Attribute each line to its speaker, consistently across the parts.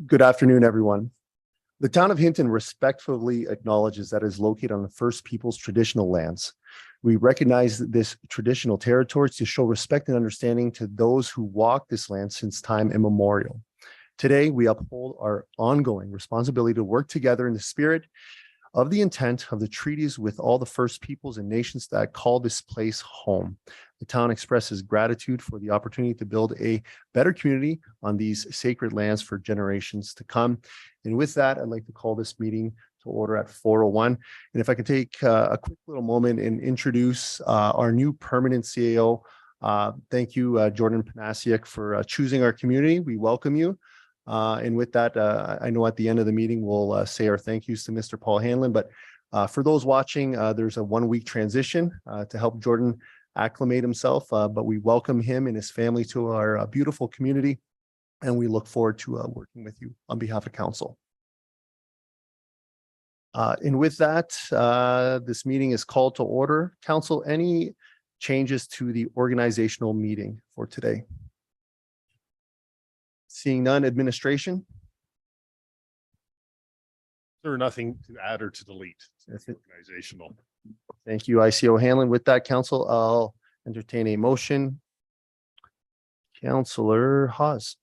Speaker 1: Good afternoon, everyone. The town of Hinton respectfully acknowledges that it is located on the First Peoples traditional lands. We recognize this traditional territory to show respect and understanding to those who walk this land since time immemorial. Today, we uphold our ongoing responsibility to work together in the spirit of the intent of the treaties with all the First Peoples and nations that call this place home. The town expresses gratitude for the opportunity to build a better community on these sacred lands for generations to come. And with that, I'd like to call this meeting to order at 4:01. And if I could take a quick little moment and introduce our new permanent CAO. Thank you, Jordan Panasiuk, for choosing our community. We welcome you. And with that, I know at the end of the meeting, we'll say our thank yous to Mr. Paul Hanlon. But for those watching, there's a 1-week transition to help Jordan acclimate himself. But we welcome him and his family to our beautiful community. And we look forward to working with you on behalf of council. And with that, this meeting is called to order. Council, any changes to the organizational meeting for today? Seeing none. Administration?
Speaker 2: There are nothing to add or to delete. Organizational.
Speaker 1: Thank you, ICO Hanlon. With that, council, I'll entertain a motion. Councillor Hawes.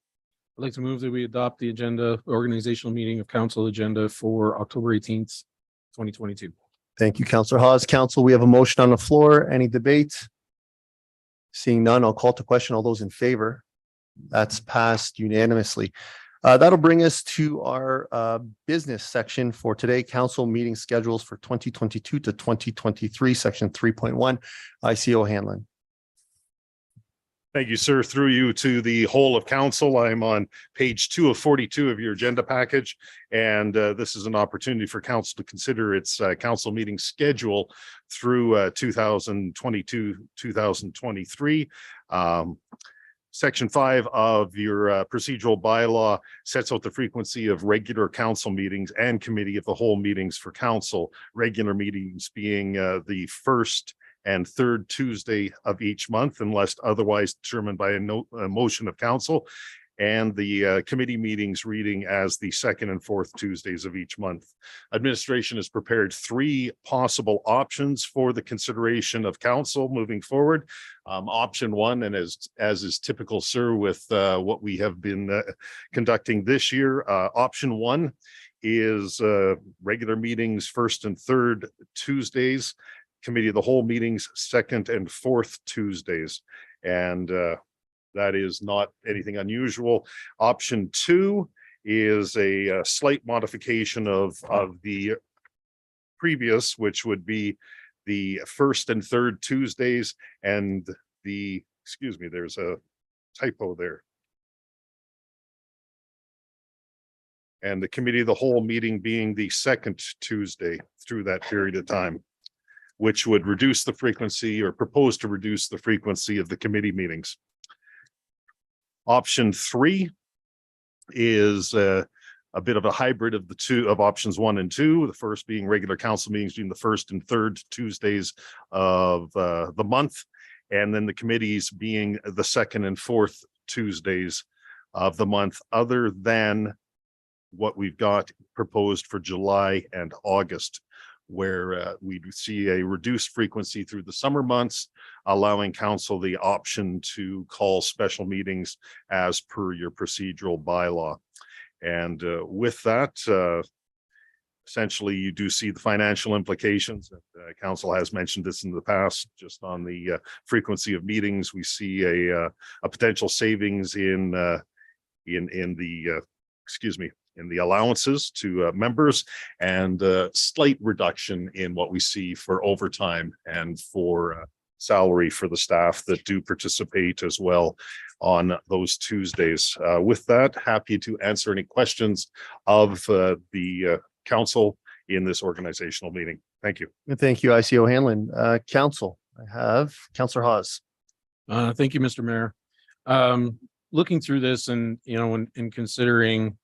Speaker 3: I'd like to move that we adopt the agenda, organizational meeting of council agenda for October 18th, 2022.
Speaker 1: Thank you, Councillor Hawes. Council, we have a motion on the floor. Any debate? Seeing none, I'll call to question. All those in favor? That's passed unanimously. That'll bring us to our business section for today. Council meeting schedules for 2022 to 2023, section 3.1. ICO Hanlon.
Speaker 2: Thank you, sir. Through you to the whole of council. I'm on page 2 of 42 of your agenda package. And this is an opportunity for council to consider its council meeting schedule through 2022, 2023. Section 5 of your procedural bylaw sets out the frequency of regular council meetings and committee of the whole meetings for council. Regular meetings being the first and third Tuesday of each month, unless otherwise determined by a motion of council, and the committee meetings reading as the second and fourth Tuesdays of each month. Administration has prepared 3 possible options for the consideration of council moving forward. Option 1, and as is typical, sir, with what we have been conducting this year, option 1 is regular meetings first and third Tuesdays, committee of the whole meetings second and fourth Tuesdays. And that is not anything unusual. Option 2 is a slight modification of the previous, which would be the first and third Tuesdays, and the, excuse me, there's a typo there. And the committee of the whole meeting being the second Tuesday through that period of time, which would reduce the frequency, or propose to reduce the frequency of the committee meetings. Option 3 is a bit of a hybrid of the two of options 1 and 2. The first being regular council meetings being the first and third Tuesdays of the month, and then the committees being the second and fourth Tuesdays of the month, other than what we've got proposed for July and August, where we see a reduced frequency through the summer months, allowing council the option to call special meetings as per your procedural bylaw. And with that, essentially, you do see the financial implications. Council has mentioned this in the past, just on the frequency of meetings. We see a potential savings in the in the allowances to members, and slight reduction in what we see for overtime and for salary for the staff that do participate as well on those Tuesdays. With that, happy to answer any questions of the council in this organizational meeting. Thank you.
Speaker 1: Thank you, ICO Hanlon. Council, I have Councillor Hawes.
Speaker 3: Thank you, Mr. Mayor. Looking through this, and in considering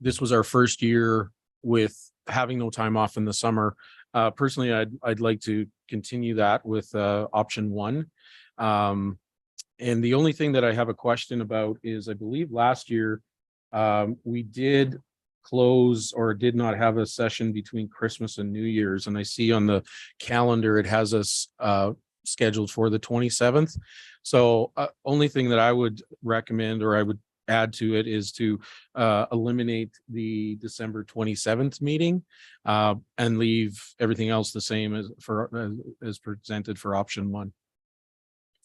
Speaker 3: this was our first year with having no time off in the summer, Personally, I'd like to continue that with option one. And the only thing that I have a question about is I believe last year we did close or did not have a session between Christmas and New Year's. And I see on the calendar, it has us scheduled for the 27th. So only thing that I would recommend or I would add to it is to eliminate the December 27th meeting and leave everything else the same as presented for option one.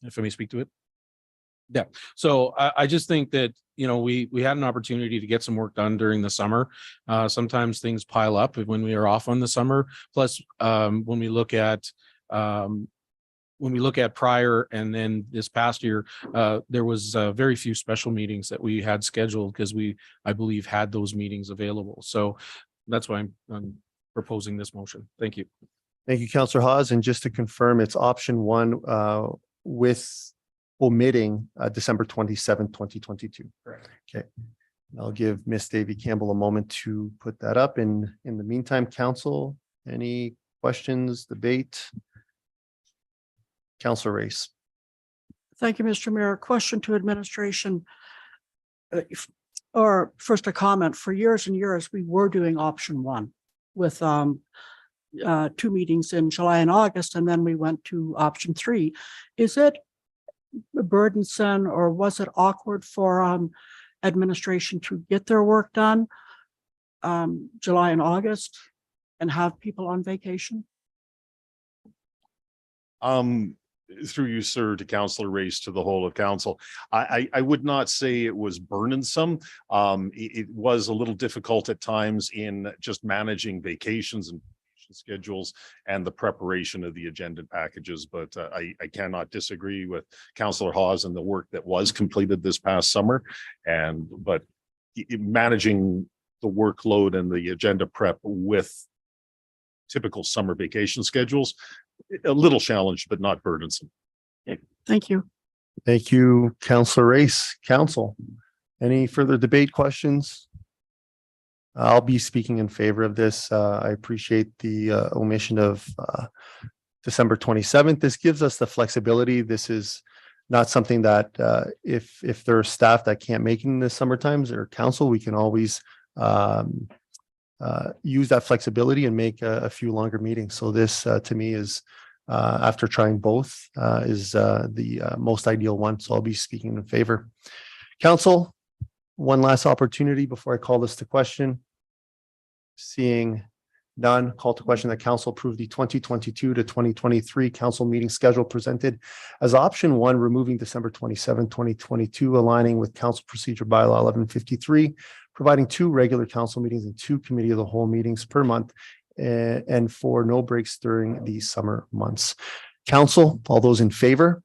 Speaker 3: If I may speak to it. Yeah, so I just think that, you know, we had an opportunity to get some work done during the summer. Sometimes things pile up when we are off on the summer. Plus, when we look at prior and then this past year, there was very few special meetings that we had scheduled because I believe, had those meetings available. So that's why I'm proposing this motion. Thank you.
Speaker 1: Thank you, Councillor Hawes. And just to confirm, it's option one with omitting December 27th, 2022.
Speaker 3: Correct.
Speaker 1: Okay. I'll give Miss Davy Campbell a moment to put that up. In the meantime, council, any questions, debate? Councillor Race.
Speaker 4: Thank you, Mr. Mayor. Question to administration. Or first a comment. For years and years, we were doing option one with 2 meetings in July and August, and then we went to option 3. Is it burdensome or was it awkward for administration to get their work done July and August and have people on vacation?
Speaker 2: Through you, sir, to Councillor Race, to the whole of council. I would not say it was burdensome. It was a little difficult at times in just managing vacations and schedules and the preparation of the agenda packages, but I cannot disagree with Councillor Hawes and the work that was completed this past summer. But managing the workload and the agenda prep with typical summer vacation schedules, a little challenged, but not burdensome.
Speaker 4: Thank you.
Speaker 1: Thank you, Councillor Race. Council, any further debate, questions? I'll be speaking in favor of this. I appreciate the omission of December 27th. This gives us the flexibility. This is not something that if there are staff that can't make it in the summer times or council, we can always use that flexibility and make a few longer meetings. So this to me is, after trying both, is the most ideal one. So I'll be speaking in favor. Council, one last opportunity before I call this to question. Seeing none, call to question that council approve the 2022 to 2023 council meeting schedule presented as option one, removing December 27, 2022, aligning with council procedure bylaw 1153, providing 2 regular council meetings and 2 committee of the whole meetings per month, and for no breaks during the summer months. Council, all those in favor?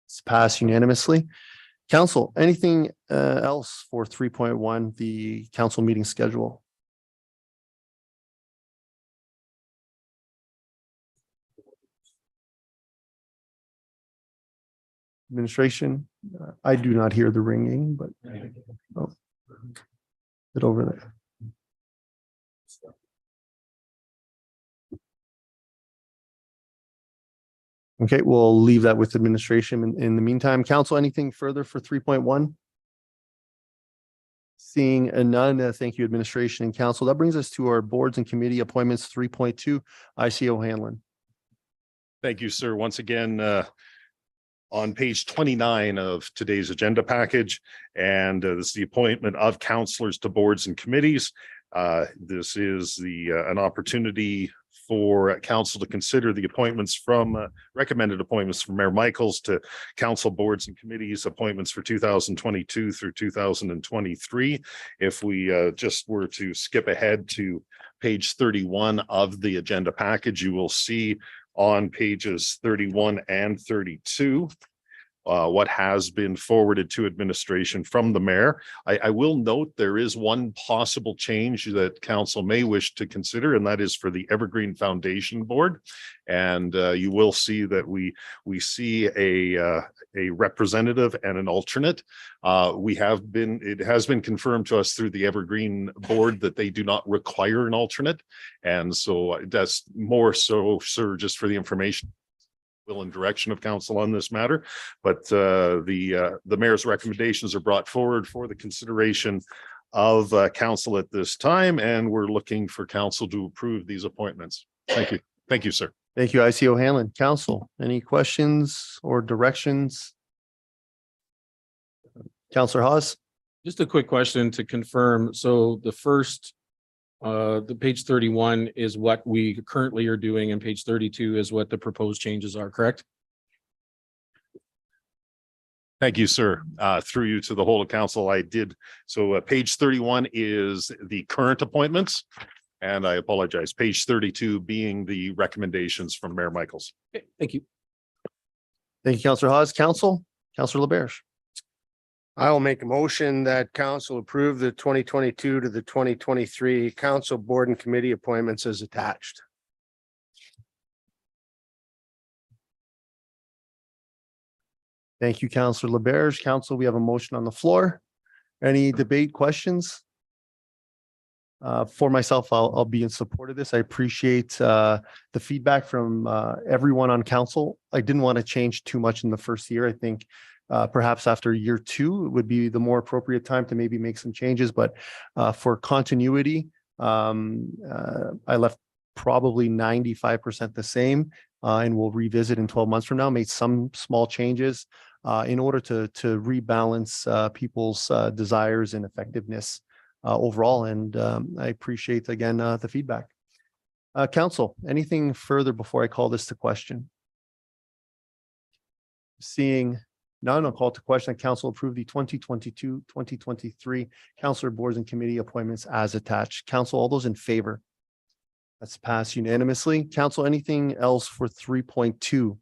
Speaker 1: It's passed unanimously. Council, anything else for 3.1, the council meeting schedule? Administration, I do not hear the ringing, but oh, it over there. Okay, we'll leave that with administration. In the meantime, council, anything further for 3.1? Seeing none, thank you, administration and council. That brings us to our boards and committee appointments. 3.2, ICO Hanlon.
Speaker 2: Thank you, sir. Once again, on page 29 of today's agenda package, and this is the appointment of councillors to boards and committees. This is an opportunity for council to consider the appointments from recommended appointments from Mayor Michaels to council boards and committees appointments for 2022 through 2023. If we just were to skip ahead to page 31 of the agenda package, you will see on pages 31 and 32 what has been forwarded to administration from the mayor. I will note there is one possible change that council may wish to consider, and that is for the Evergreen Foundation Board. And you will see that we see a representative and an alternate. It has been confirmed to us through the Evergreen board that they do not require an alternate. And so that's more so, sir, just for the information will and direction of council on this matter. But the mayor's recommendations are brought forward for the consideration of council at this time, and we're looking for council to approve these appointments. Thank you. Thank you, sir.
Speaker 1: Thank you, ICO Hanlon. Council, any questions or directions? Councillor Hawes?
Speaker 3: Just a quick question to confirm. So the first, the page 31 is what we currently are doing, and page 32 is what the proposed changes are, correct?
Speaker 2: Thank you, sir. Through you to the whole of council, I did. So page 31 is the current appointments. And I apologize, page 32 being the recommendations from Mayor Michaels.
Speaker 3: Okay, thank you.
Speaker 1: Thank you, Councillor Hawes. Council, Councillor LaBerge.
Speaker 5: I will make a motion that council approve the 2022 to the 2023 council board and committee appointments as attached.
Speaker 1: Thank you, Councillor LaBerge. Council, we have a motion on the floor. Any debate, questions? For myself, I'll be in support of this. I appreciate the feedback from everyone on council. I didn't want to change too much in the first year. I think perhaps after year 2, it would be the more appropriate time to maybe make some changes. But for continuity, I left probably 95% the same, and we'll revisit in 12 months from now, made some small changes in order to rebalance people's desires and effectiveness overall. And I appreciate again the feedback. Council, anything further before I call this to question? Seeing none, I'll call to question that council approve the 2022-2023 councillor boards and committee appointments as attached. Council, all those in favor? That's passed unanimously. Council, anything else for 3.2?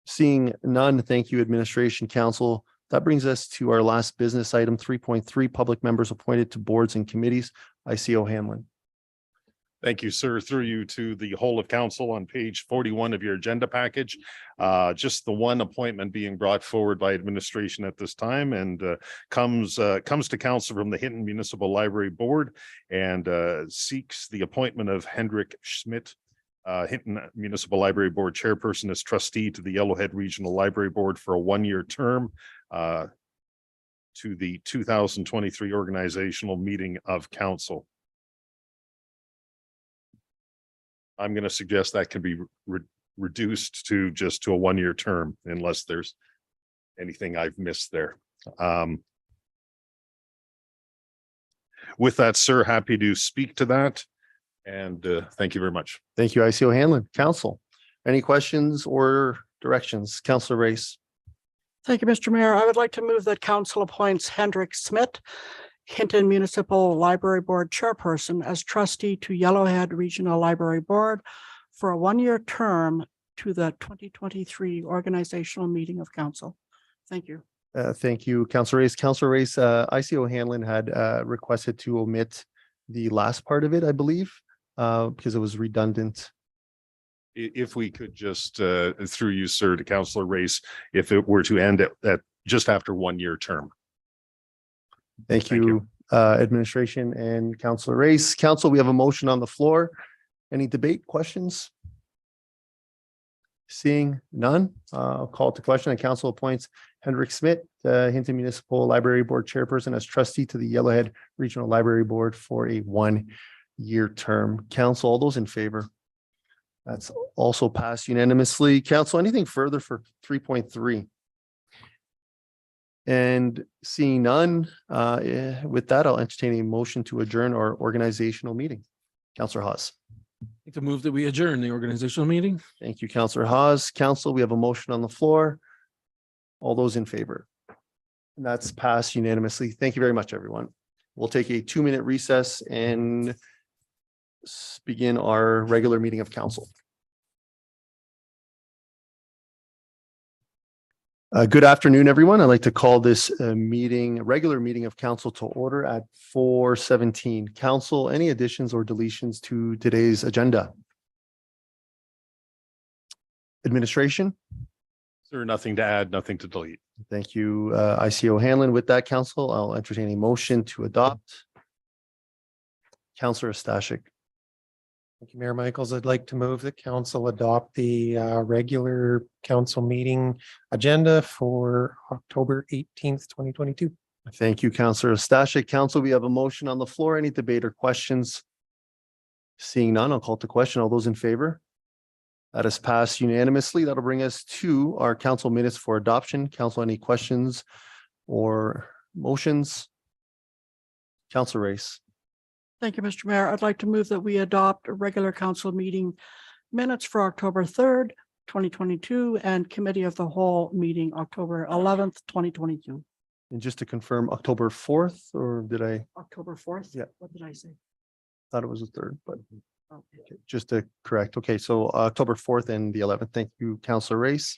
Speaker 1: Seeing none, thank you, administration, council. That brings us to our last business item, 3.3, public members appointed to boards and committees. ICO Hanlon.
Speaker 2: Thank you, sir. Through you to the whole of council on page 41 of your agenda package. Just the one appointment being brought forward by administration at this time, and comes to council from the Hinton Municipal Library Board, and seeks the appointment of Hendrik Schmidt, Hinton Municipal Library Board Chairperson, as trustee to the Yellowhead Regional Library Board for a 1-year term to the 2023 organizational meeting of council. I'm going to suggest that can be reduced to just to a 1-year term, unless there's anything I've missed there. With that, sir, happy to speak to that. And thank you very much.
Speaker 1: Thank you, ICO Hanlon. Council, any questions or directions? Councillor Race.
Speaker 4: Thank you, Mr. Mayor. I would like to move that council appoints Hendrik Schmidt, Hinton Municipal Library Board Chairperson, as trustee to Yellowhead Regional Library Board for a 1-year term to the 2023 organizational meeting of council. Thank you.
Speaker 1: Thank you, Councillor Race. Councillor Race, ICO Hanlon had requested to omit the last part of it, I believe, because it was redundant.
Speaker 2: If we could just, through you, sir, to Councillor Race, if it were to end at just after 1-year term.
Speaker 1: Thank you, administration and Councillor Race. Council, we have a motion on the floor. Any debate, questions? Seeing none, I'll call to question that council appoints Hendrik Schmidt, Hinton Municipal Library Board Chairperson, as trustee to the Yellowhead Regional Library Board for a 1-year term. Council, all those in favor? That's also passed unanimously. Council, anything further for 3.3? And seeing none, with that, I'll entertain a motion to adjourn our organizational meeting. Councillor Hawes.
Speaker 3: To move that we adjourn the organizational meeting.
Speaker 1: Thank you, Councillor Hawes. Council, we have a motion on the floor. All those in favor? And that's passed unanimously. Thank you very much, everyone. We'll take a 2-minute recess and begin our regular meeting of council. Good afternoon, everyone. I'd like to call this regular meeting of council to order at 4:17. Council, any additions or deletions to today's agenda? Administration?
Speaker 2: Sir, nothing to add, nothing to delete.
Speaker 1: Thank you, ICO Hanlon. With that, council, I'll entertain a motion to adopt. Councillor Stashik.
Speaker 6: Thank you, Mayor Michaels. I'd like to move that council adopt the regular council meeting agenda for October 18th, 2022.
Speaker 1: Thank you, Councillor Stashik. Council, we have a motion on the floor. Any debate or questions? Seeing none, I'll call to question. All those in favor? That is passed unanimously. That'll bring us to our council minutes for adoption. Council, any questions or motions? Councillor Race.
Speaker 4: Thank you, Mr. Mayor. I'd like to move that we adopt a regular council meeting minutes for October 3rd, 2022, and committee of the whole meeting October 11th, 2022.
Speaker 1: And just to confirm, October 4th, or did I
Speaker 4: October 4th?
Speaker 1: Yeah.
Speaker 4: What did I say?
Speaker 1: thought it was the 3rd, but
Speaker 4: Okay.
Speaker 1: okay, just to correct. Okay, so October 4th and the 11th. Thank you, Councillor Race.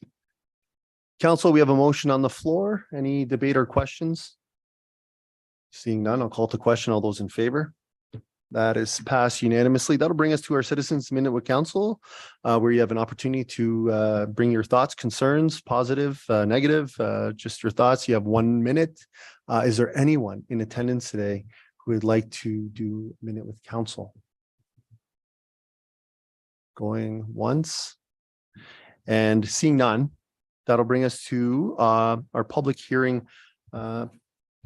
Speaker 1: Council, we have a motion on the floor. Any debate or questions? Seeing none, I'll call to question. All those in favor? That is passed unanimously. That'll bring us to our citizens minute with council, where you have an opportunity to bring your thoughts, concerns, positive, negative, just your thoughts. You have 1 minute. Is there anyone in attendance today who would like to do a minute with council? Going once and seeing none, that'll bring us to our public hearing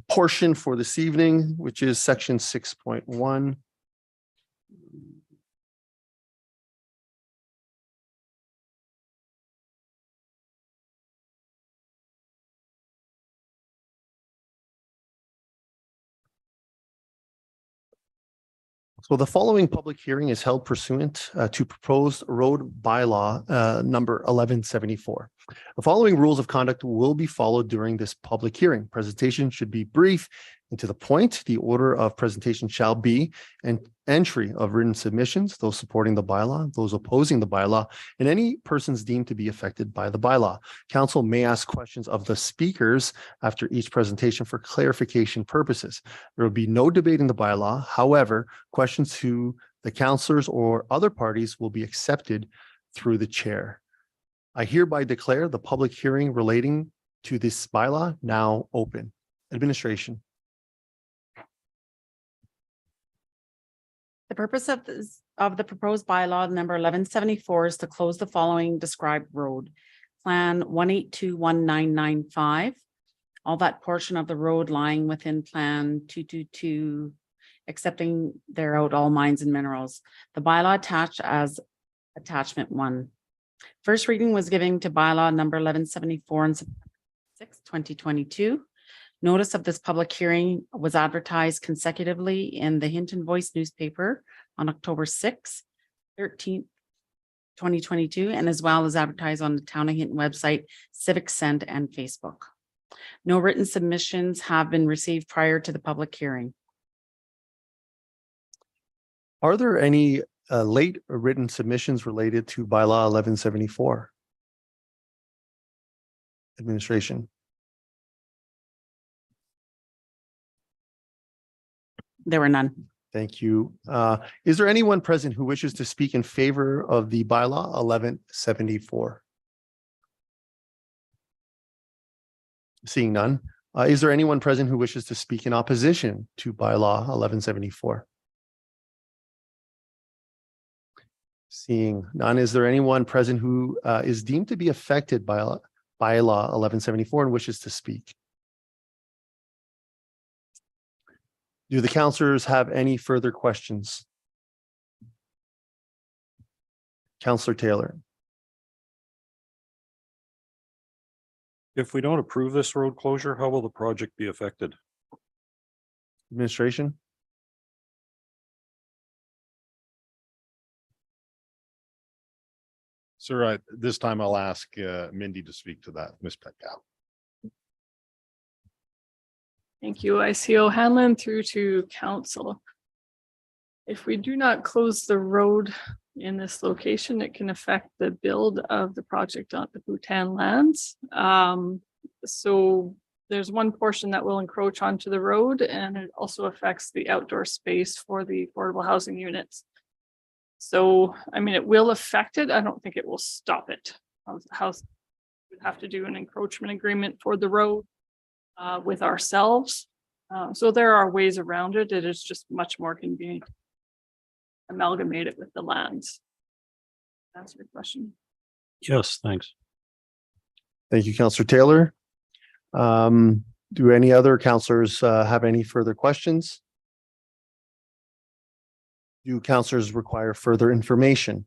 Speaker 1: portion for this evening, which is section 6.1. So the following public hearing is held pursuant to proposed road bylaw number 1174. The following rules of conduct will be followed during this public hearing. Presentation should be brief and to the point. The order of presentation shall be an entry of written submissions, those supporting the bylaw, those opposing the bylaw, and any persons deemed to be affected by the bylaw. Council may ask questions of the speakers after each presentation for clarification purposes. There will be no debating the bylaw. However, questions to the councillors or other parties will be accepted through the chair. I hereby declare the public hearing relating to this bylaw now open. Administration.
Speaker 7: The purpose of the proposed bylaw number 1174 is to close the following described road. Plan 1821995. All that portion of the road lying within Plan 222, accepting thereout all mines and minerals. The bylaw attached as attachment 1. First reading was given to bylaw number 1174 on September 6, 2022. Notice of this public hearing was advertised consecutively in the Hinton Voice newspaper on October 6, 13th, 2022, and as well as advertised on the Town of Hinton website, Civic Send, and Facebook. No written submissions have been received prior to the public hearing.
Speaker 1: Are there any late written submissions related to bylaw 1174? Administration.
Speaker 7: There were none.
Speaker 1: Thank you. Is there anyone present who wishes to speak in favor of the bylaw 1174? Seeing none. Is there anyone present who wishes to speak in opposition to bylaw 1174? Seeing none. Is there anyone present who is deemed to be affected by bylaw 1174 and wishes to speak? Do the councillors have any further questions? Councillor Taylor.
Speaker 8: If we don't approve this road closure, how will the project be affected?
Speaker 1: Administration.
Speaker 2: Sir, this time I'll ask Mindy to speak to that, Ms. Petcow.
Speaker 9: Thank you, ICO Hanlon through to council. If we do not close the road in this location, it can affect the build of the project on the Boutin lands. So there's one portion that will encroach onto the road, and it also affects the outdoor space for the affordable housing units. So, I mean, it will affect it. I don't think it will stop it. house would have to do an encroachment agreement for the road with ourselves. So there are ways around it. It is just much more convenient. Amalgamate it with the lands. Answer your question.
Speaker 8: Yes, thanks.
Speaker 1: Thank you, Councillor Taylor. Do any other councillors have any further questions? Do councillors require further information?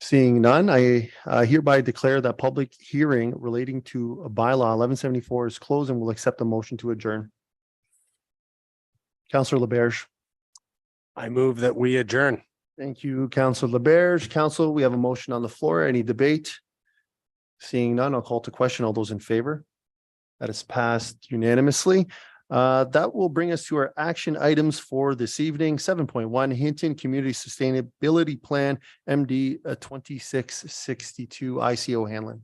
Speaker 1: Seeing none, I hereby declare that public hearing relating to a bylaw 1174 is closed and will accept a motion to adjourn. Councillor LaBerge.
Speaker 5: I move that we adjourn.
Speaker 1: Thank you, Councillor LaBerge. Council, we have a motion on the floor. Any debate? Seeing none, I'll call to question. All those in favor? That is passed unanimously. That will bring us to our action items for this evening. 7.1 Hinton Community Sustainability Plan, MD 2662, ICO Hanlon.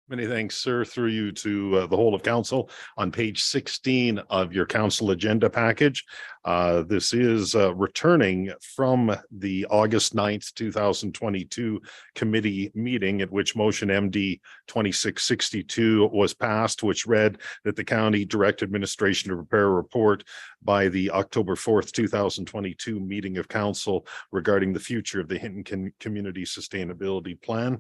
Speaker 2: Many thanks, sir, through you to the whole of council. On page 16 of your council agenda package, this is returning from the August 9th, 2022 committee meeting at which motion MD 2662 was passed, which read that the county direct administration to prepare a report by the October 4th, 2022 meeting of council regarding the future of the Hinton Community Sustainability Plan.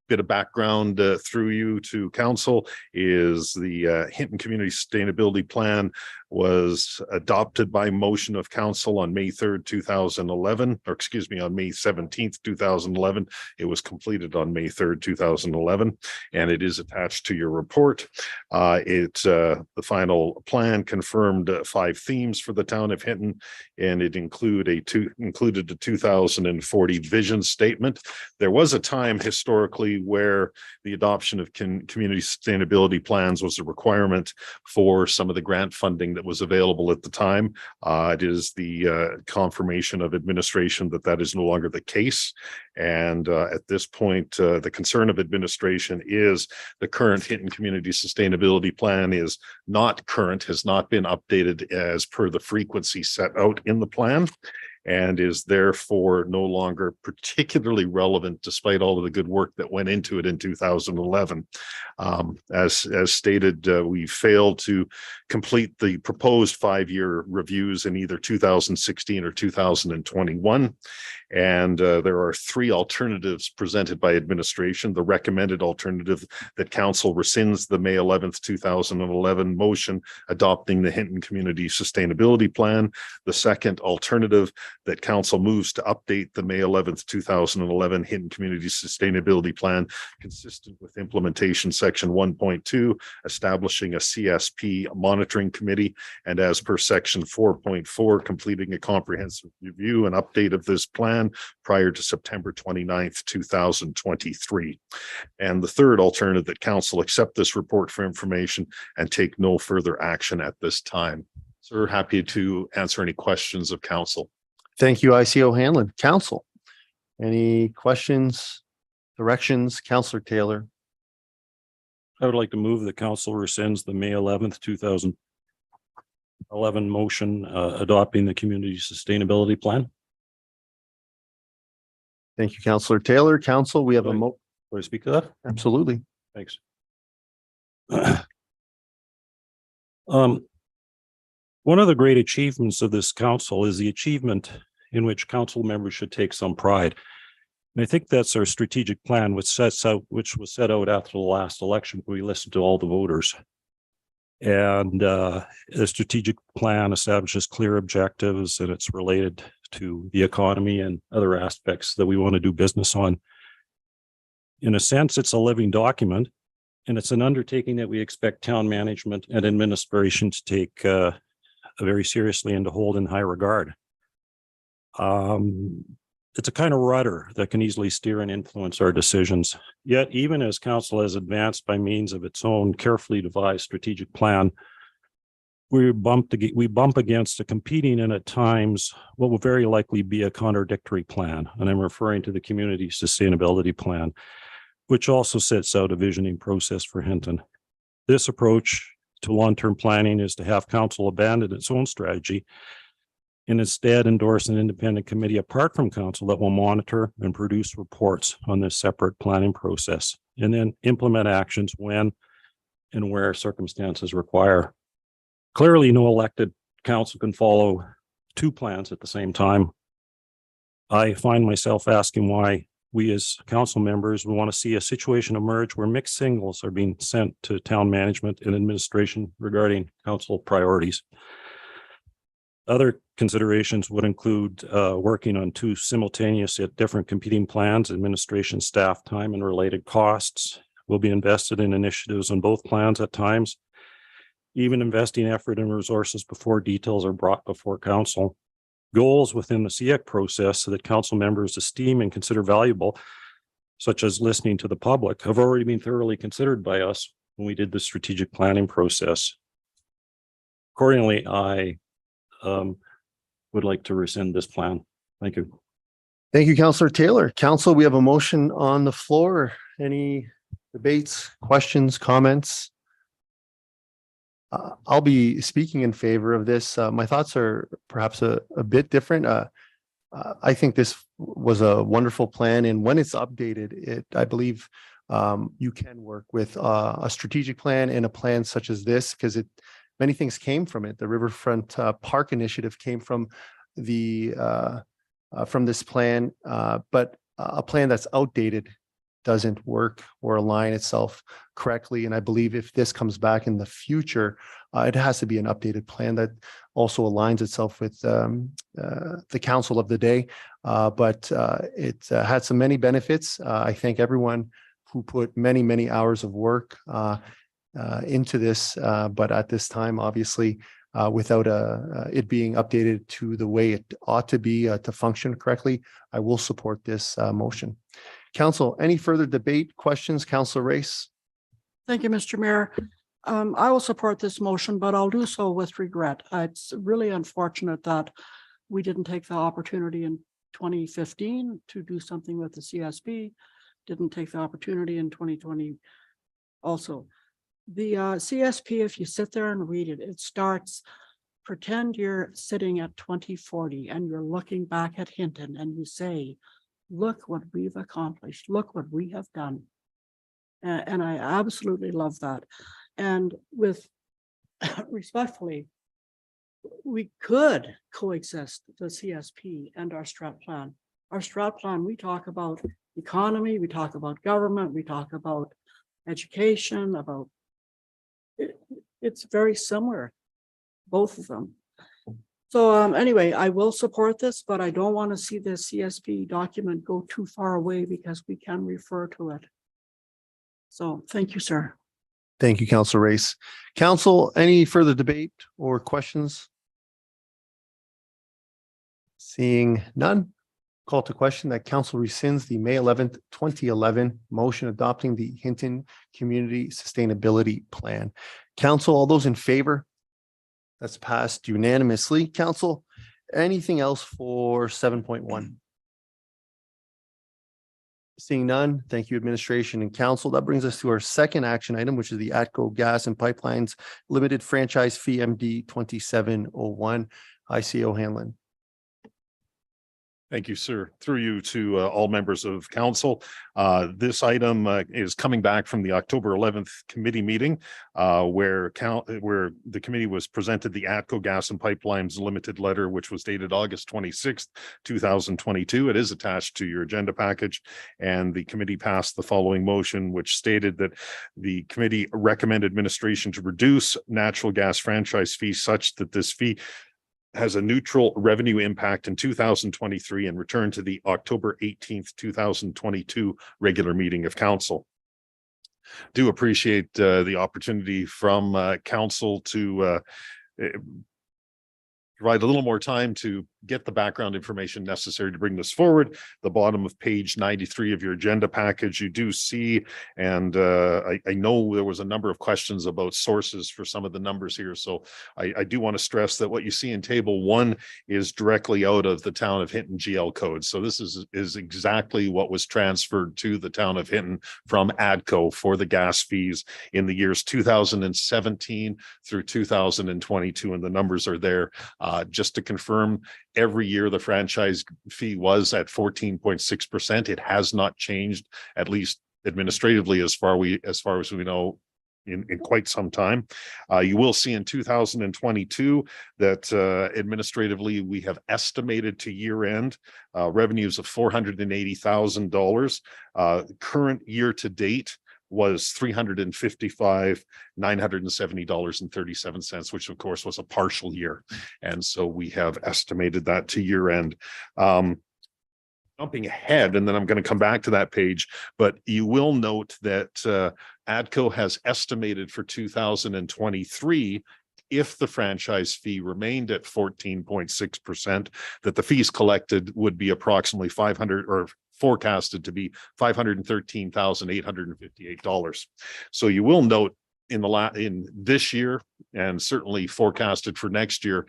Speaker 2: Bit of background through you to council is the Hinton Community Sustainability Plan was adopted by motion of council on May 3rd, 2011, or excuse me, on May 17th, 2011. It was completed on May 3rd, 2011, and it is attached to your report. The final plan confirmed 5 themes for the town of Hinton, and it included a 2040 vision statement. There was a time historically where the adoption of community sustainability plans was a requirement for some of the grant funding that was available at the time. It is the confirmation of administration that that is no longer the case. And at this point, the concern of administration is the current Hinton Community Sustainability Plan is not current, has not been updated as per the frequency set out in the plan, and is therefore no longer particularly relevant despite all of the good work that went into it in 2011. As stated, we failed to complete the proposed 5-year reviews in either 2016 or 2021. And there are 3 alternatives presented by administration. The recommended alternative that council rescinds the May 11th, 2011 motion adopting the Hinton Community Sustainability Plan. The second alternative that council moves to update the May 11th, 2011 Hinton Community Sustainability Plan consistent with implementation section 1.2, establishing a CSP monitoring committee, and as per section 4.4, completing a comprehensive review and update of this plan prior to September 29th, 2023. And the third alternative that council accept this report for information and take no further action at this time. Sir, happy to answer any questions of council.
Speaker 1: Thank you, ICO Hanlon. Council, any questions, directions? Councillor Taylor.
Speaker 8: I would like to move the council rescinds the May 11th, 2011 motion adopting the community sustainability plan.
Speaker 1: Thank you, Councillor Taylor. Council, we have a
Speaker 8: Do I speak to that?
Speaker 1: absolutely.
Speaker 8: Thanks. One of the great achievements of this council is the achievement in which council members should take some pride. And I think that's our strategic plan, which was set out after the last election. We listened to all the voters. And the strategic plan establishes clear objectives, and it's related to the economy and other aspects that we want to do business on. In a sense, it's a living document, and it's an undertaking that we expect town management and administration to take very seriously and to hold in high regard. It's a kind of rudder that can easily steer and influence our decisions. Yet, even as council has advanced by means of its own carefully devised strategic plan, we bump against a competing and at times what will very likely be a contradictory plan. And I'm referring to the Community Sustainability Plan, which also sets out a visioning process for Hinton. This approach to long-term planning is to have council abandon its own strategy and instead endorse an independent committee apart from council that will monitor and produce reports on this separate planning process and then implement actions when and where circumstances require. Clearly, no elected council can follow two plans at the same time. I find myself asking why we as council members want to see a situation emerge where mixed signals are being sent to town management and administration regarding council priorities. Other considerations would include working on two simultaneous yet different competing plans. Administration staff time and related costs will be invested in initiatives on both plans at times. Even investing effort and resources before details are brought before council. Goals within the CX process that council members esteem and consider valuable, such as listening to the public, have already been thoroughly considered by us when we did the strategic planning process. Accordingly, I would like to rescind this plan. Thank you.
Speaker 1: Thank you, Councillor Taylor. Council, we have a motion on the floor. Any debates, questions, comments? I'll be speaking in favor of this. My thoughts are perhaps a bit different. I think this was a wonderful plan, and when it's updated, I believe you can work with a strategic plan and a plan such as this, because many things came from it. The Riverfront Park Initiative came from from this plan, but a plan that's outdated doesn't work or align itself correctly. And I believe if this comes back in the future, it has to be an updated plan that also aligns itself with the council of the day. But it had some many benefits. I thank everyone who put many, many hours of work into this. But at this time, obviously, without it being updated to the way it ought to be to function correctly, I will support this motion. Council, any further debate, questions? Councillor Race?
Speaker 4: Thank you, Mr. Mayor. I will support this motion, but I'll do so with regret. It's really unfortunate that we didn't take the opportunity in 2015 to do something with the CSP, didn't take the opportunity in 2020 also. The CSP, if you sit there and read it, it starts, pretend you're sitting at 2040 and you're looking back at Hinton and you say, look what we've accomplished, look what we have done. And I absolutely love that. And with respectfully, we could coexist the CSP and our strat plan. Our strat plan, we talk about economy, we talk about government, we talk about education, about it's very similar, both of them. So anyway, I will support this, but I don't want to see the CSP document go too far away because we can refer to it. So thank you, sir.
Speaker 1: Thank you, Councillor Race. Council, any further debate or questions? Seeing none, call to question that council rescinds the May 11th, 2011 motion adopting the Hinton Community Sustainability Plan. Council, all those in favor? That's passed unanimously. Council, anything else for 7.1? Seeing none, thank you, administration and council. That brings us to our second action item, which is the ATCO Gas and Pipelines Limited Franchise Fee MD 2701. ICO Hanlon.
Speaker 2: Thank you, sir. Through you to all members of council. This item is coming back from the October 11th committee meeting where the committee was presented the ATCO Gas and Pipelines Limited Letter, which was dated August 26th, 2022. It is attached to your agenda package, and the committee passed the following motion, which stated that the committee recommend administration to reduce natural gas franchise fees such that this fee has a neutral revenue impact in 2023 and return to the October 18th, 2022 regular meeting of council. Do appreciate the opportunity from council to provide a little more time to get the background information necessary to bring this forward. The bottom of page 93 of your agenda package, you do see, and I know there was a number of questions about sources for some of the numbers here. So I do want to stress that what you see in table 1 is directly out of the town of Hinton GL code. So this is exactly what was transferred to the town of Hinton from ATCO for the gas fees in the years 2017 through 2022. And the numbers are there Just to confirm, every year the franchise fee was at 14.6%. It has not changed, at least administratively, as far as we know, in quite some time. You will see in 2022 that administratively we have estimated to year end revenues of $480,000. Current year to date was $355,970.37, which of course was a partial year. And so we have estimated that to year end. Jumping ahead, and then I'm going to come back to that page, but you will note that ATCO has estimated for 2023, if the franchise fee remained at 14.6%, that the fees collected would be approximately 500 or forecasted to be $513,858. So you will note in this year, and certainly forecasted for next year,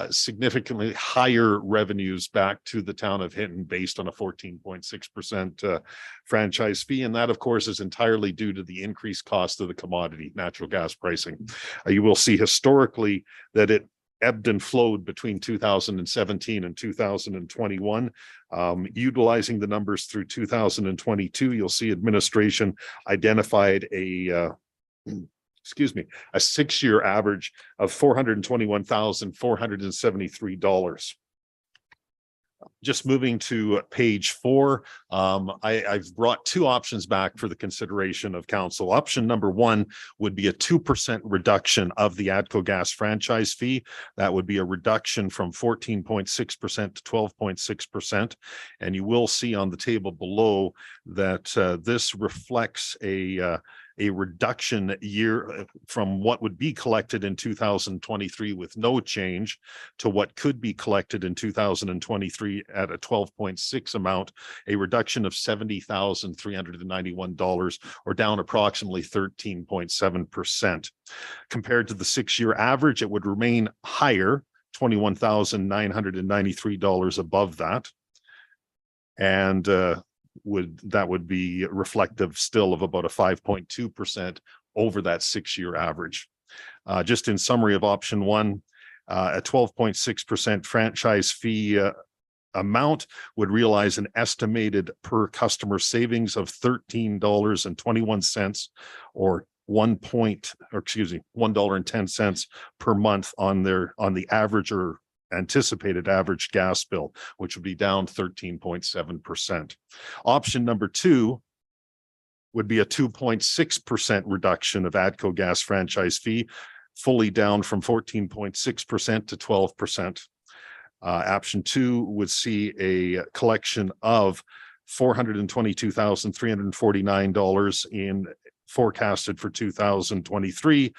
Speaker 2: significantly higher revenues back to the town of Hinton based on a 14.6% franchise fee. And that, of course, is entirely due to the increased cost of the commodity, natural gas pricing. You will see historically that it ebbed and flowed between 2017 and 2021. Utilizing the numbers through 2022, you'll see administration identified a 6-year average of $421,473. Just moving to page 4, I've brought 2 options back for the consideration of council. Option number 1 would be a 2% reduction of the ATCO gas franchise fee. That would be a reduction from 14.6% to 12.6%. And you will see on the table below that this reflects a reduction year from what would be collected in 2023 with no change to what could be collected in 2023 at a 12.6 amount, a reduction of $70,391, or down approximately 13.7%. Compared to the 6-year average, it would remain higher, $21,993 above that. And that would be reflective still of about a 5.2% over that 6-year average. Just in summary of option 1, a 12.6% franchise fee amount would realize an estimated per customer savings of $13.21 or $1.10 per month on the average or anticipated average gas bill, which would be down 13.7%. Option number 2 would be a 2.6% reduction of ATCO gas franchise fee, fully down from 14.6% to 12%. Option 2 would see a collection of $422,349 in forecasted for 2023,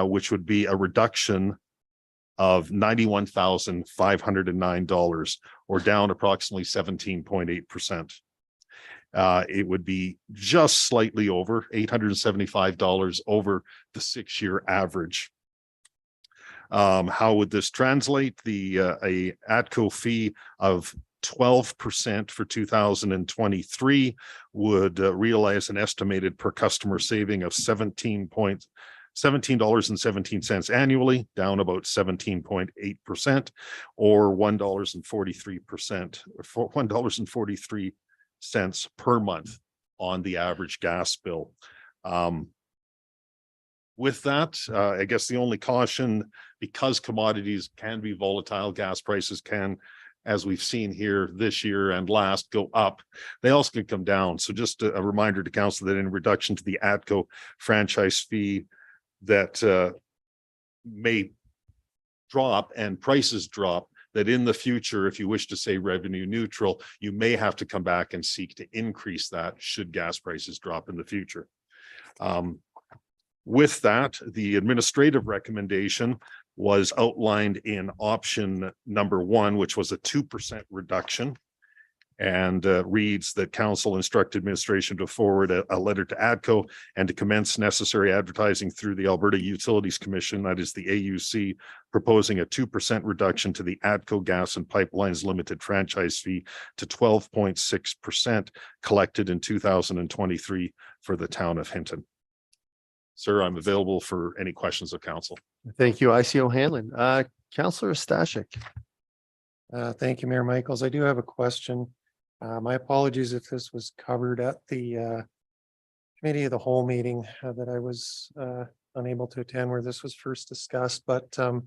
Speaker 2: which would be a reduction of $91,509, or down approximately 17.8%. It would be just slightly over $875 over the 6-year average. How would this translate? A ATCO fee of 12% for 2023 would realize an estimated per customer saving of $17.17 annually, down about 17.8%, or $1.43 per month on the average gas bill. With that, I guess the only caution, because commodities can be volatile, gas prices can, as we've seen here this year and last, go up. They also can come down. So just a reminder to council that in reduction to the ATCO franchise fee that may drop and prices drop, that in the future, if you wish to say revenue neutral, you may have to come back and seek to increase that should gas prices drop in the future. With that, the administrative recommendation was outlined in option number 1, which was a 2% reduction, and reads that council instruct administration to forward a letter to ATCO and to commence necessary advertising through the Alberta Utilities Commission, that is the AUC, proposing a 2% reduction to the ATCO Gas and Pipelines Limited franchise fee to 12.6% collected in 2023 for the town of Hinton. Sir, I'm available for any questions of council.
Speaker 1: Thank you, ICO Hanlon. Councillor Stashik.
Speaker 6: Thank you, Mayor Michaels. I do have a question. My apologies if this was covered at the committee of the whole meeting that I was unable to attend where this was first discussed, but the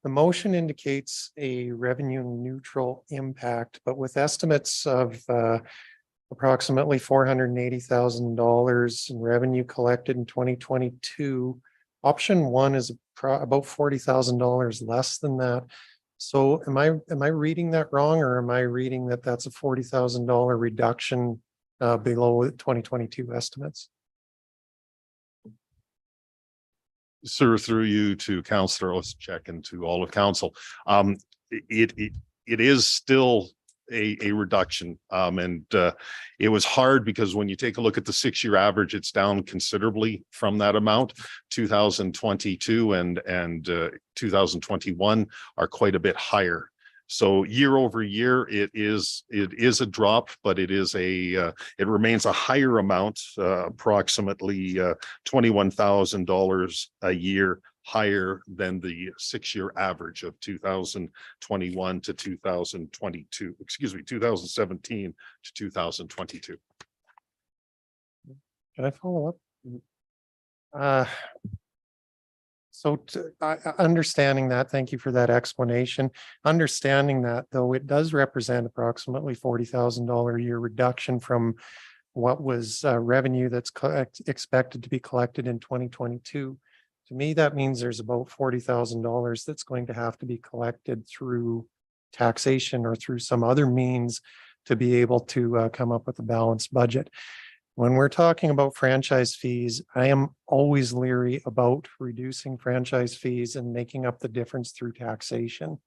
Speaker 6: motion indicates a revenue neutral impact, but with estimates of approximately $480,000 in revenue collected in 2022. Option 1 is about $40,000 less than that. So am I reading that wrong, or am I reading that that's a $40,000 reduction below 2022 estimates?
Speaker 2: Sir, through you to Councillor, let's check into all of council. It is still a reduction. It was hard because when you take a look at the 6-year average, it's down considerably from that amount. 2022 and 2021 are quite a bit higher. So year over year, it is a drop, but it remains a higher amount, approximately $21,000 a year higher than the 6-year average of 2021 to 2022, 2017 to 2022.
Speaker 6: Can I follow up? Understanding that, thank you for that explanation. Understanding that, though, it does represent approximately $40,000 a year reduction from what was revenue that's expected to be collected in 2022. To me, that means there's about $40,000 that's going to have to be collected through taxation or through some other means to be able to come up with a balanced budget. When we're talking about franchise fees, I am always leery about reducing franchise fees and making up the difference through taxation.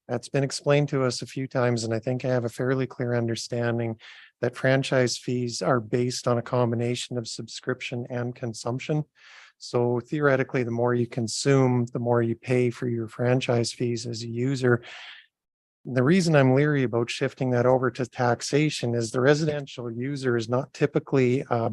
Speaker 6: That's been explained to us a few times, and I think I have a fairly clear understanding that franchise fees are based on a combination of subscription and consumption. So theoretically, the more you consume, the more you pay for your franchise fees as a user. The reason I'm leery about shifting that over to taxation is the residential user is not typically a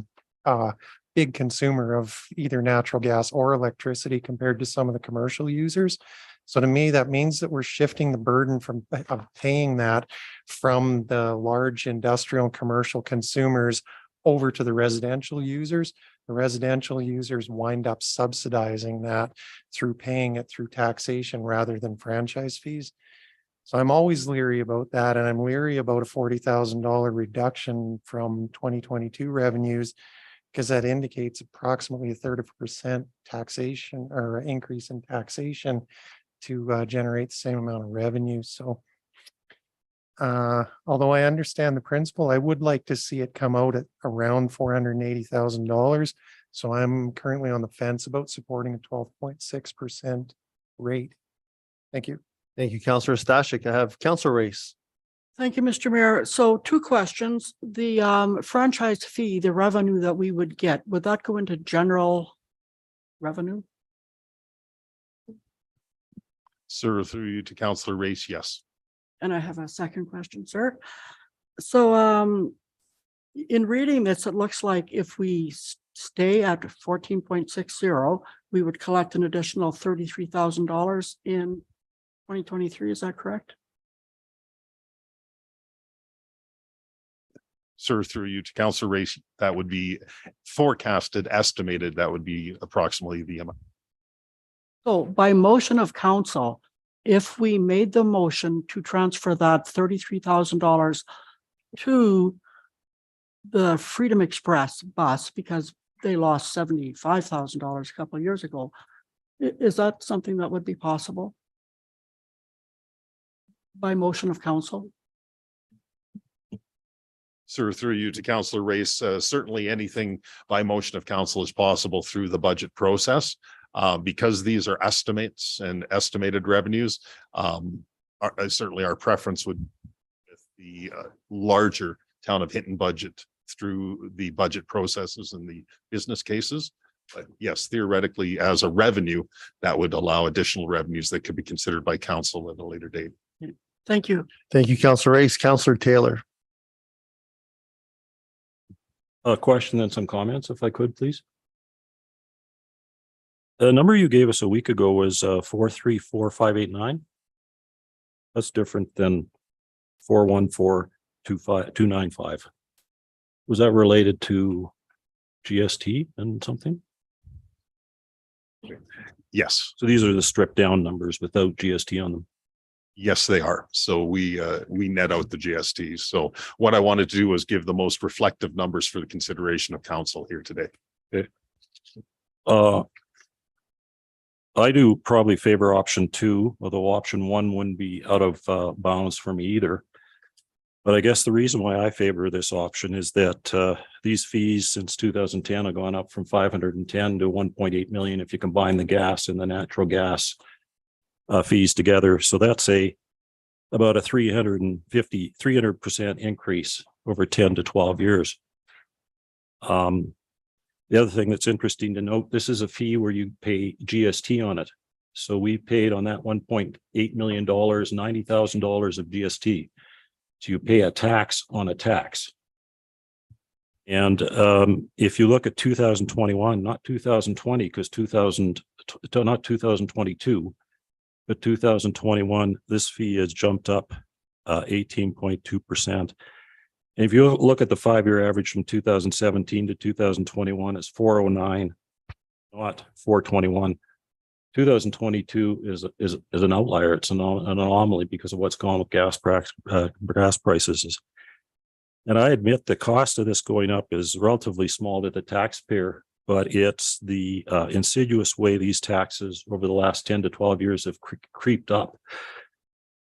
Speaker 6: big consumer of either natural gas or electricity compared to some of the commercial users. So to me, that means that we're shifting the burden of paying that from the large industrial and commercial consumers over to the residential users. The residential users wind up subsidizing that through paying it through taxation rather than franchise fees. So I'm always leery about that. And I'm leery about a $40,000 reduction from 2022 revenues, because that indicates approximately 1/3% taxation or increase in taxation to generate the same amount of revenue. So although I understand the principle, I would like to see it come out at around $480,000. So I'm currently on the fence about supporting a 12.6% rate. Thank you.
Speaker 1: Thank you, Councillor Stashik. I have Councillor Race.
Speaker 4: Thank you, Mr. Mayor. So 2 questions. The franchise fee, the revenue that we would get, would that go into general revenue?
Speaker 2: Sir, through you to Councillor Race, yes.
Speaker 4: And I have a second question, sir. So in reading this, it looks like if we stay at 14.60, we would collect an additional $33,000 in 2023. Is that correct?
Speaker 2: Sir, through you to Councillor Race, that would be forecasted, estimated, that would be approximately the amount.
Speaker 4: So by motion of council, if we made the motion to transfer that $33,000 to the Freedom Express bus, because they lost $75,000 a couple of years ago, is that something that would be possible? By motion of council?
Speaker 2: Sir, through you to Councillor Race, certainly anything by motion of council is possible through the budget process. Because these are estimates and estimated revenues, certainly our preference would be the larger town of Hinton budget through the budget processes and the business cases. But yes, theoretically, as a revenue, that would allow additional revenues that could be considered by council at a later date.
Speaker 4: Thank you.
Speaker 1: Thank you, Councillor Race. Councillor Taylor.
Speaker 8: A question and some comments, if I could, please. The number you gave us a week ago was 434,589. That's different than 414,295. Was that related to GST and something?
Speaker 2: Yes,
Speaker 8: So these are the stripped down numbers without GST on them.
Speaker 2: yes, they are. So we net out the GSTs. So what I wanted to do was give the most reflective numbers for the consideration of council here today.
Speaker 8: I do probably favor option 2, although option 1 wouldn't be out of bounds for me either. But I guess the reason why I favor this option is that these fees since 2010 have gone up from 510 to 1.8 million if you combine the gas and the natural gas fees together. So that's about a 300% increase over 10 to 12 years. The other thing that's interesting to note, this is a fee where you pay GST on it. So we paid on that $1.8 million, $90,000 of GST. So you pay a tax on a tax. And if you look at 2021, not 2020, because not 2022, but 2021, this fee has jumped up 18.2%. And if you look at the 5-year average from 2017 to 2021, it's 409, not 421. 2022 is an outlier. It's an anomaly because of what's going on with gas prices. And I admit the cost of this going up is relatively small to the taxpayer, but it's the insidious way these taxes over the last 10 to 12 years have creeped up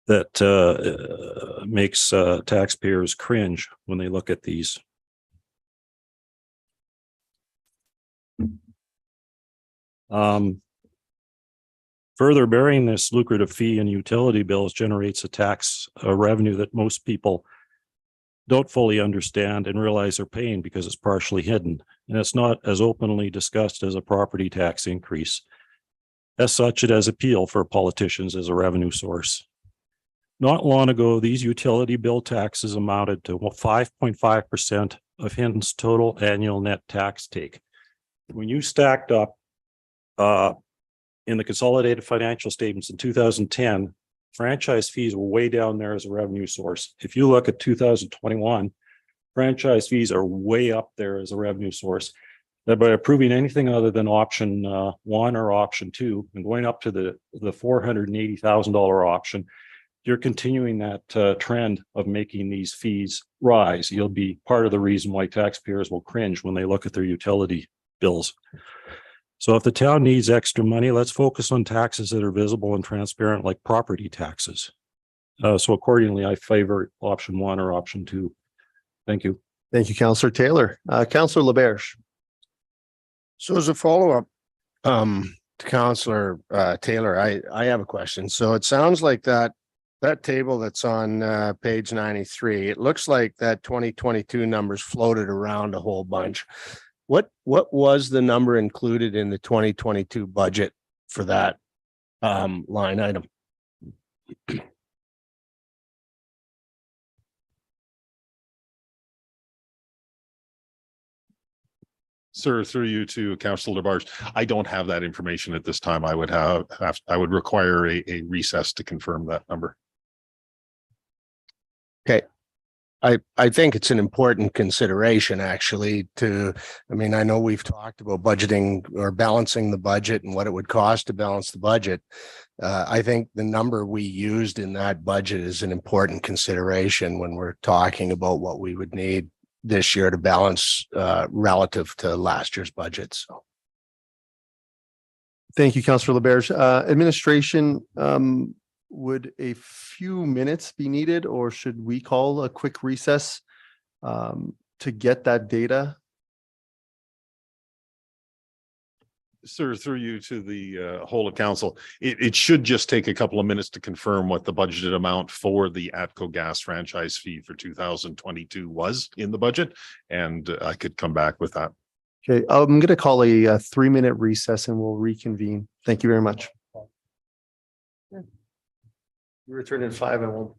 Speaker 8: that makes taxpayers cringe when they look at these. Further, bearing this lucrative fee and utility bills generates a tax revenue that most people don't fully understand and realize they're paying because it's partially hidden. And it's not as openly discussed as a property tax increase. As such, it has appeal for politicians as a revenue source. Not long ago, these utility bill taxes amounted to 5.5% of Hinton's total annual net tax take. When you stacked up in the consolidated financial statements in 2010, franchise fees were way down there as a revenue source. If you look at 2021, franchise fees are way up there as a revenue source. That by approving anything other than option 1 or option 2 and going up to the $480,000 option, you're continuing that trend of making these fees rise. You'll be part of the reason why taxpayers will cringe when they look at their utility bills. So if the town needs extra money, let's focus on taxes that are visible and transparent, like property taxes. So accordingly, I favor option 1 or option 2. Thank you.
Speaker 1: Thank you, Councillor Taylor. Councillor LaBerge.
Speaker 5: So as a follow-up to Councillor Taylor, I have a question. So it sounds like that table that's on page 93, it looks like that 2022 numbers floated around a whole bunch. What was the number included in the 2022 budget for that line item?
Speaker 2: Sir, through you to Councillor LaBarge. I don't have that information at this time. I would require a recess to confirm that number.
Speaker 5: Okay. I think it's an important consideration actually I know we've talked about budgeting or balancing the budget and what it would cost to balance the budget. I think the number we used in that budget is an important consideration when we're talking about what we would need this year to balance relative to last year's budget. So.
Speaker 1: Thank you, Councillor LaBerge. Administration, would a few minutes be needed, or should we call a quick recess to get that data?
Speaker 2: Sir, through you to the whole of council, it should just take a couple of minutes to confirm what the budgeted amount for the ATCO gas franchise fee for 2022 was in the budget, and I could come back with that.
Speaker 1: Okay, I'm going to call a 3-minute recess and we'll reconvene. Thank you very much. You return at 5 and 1.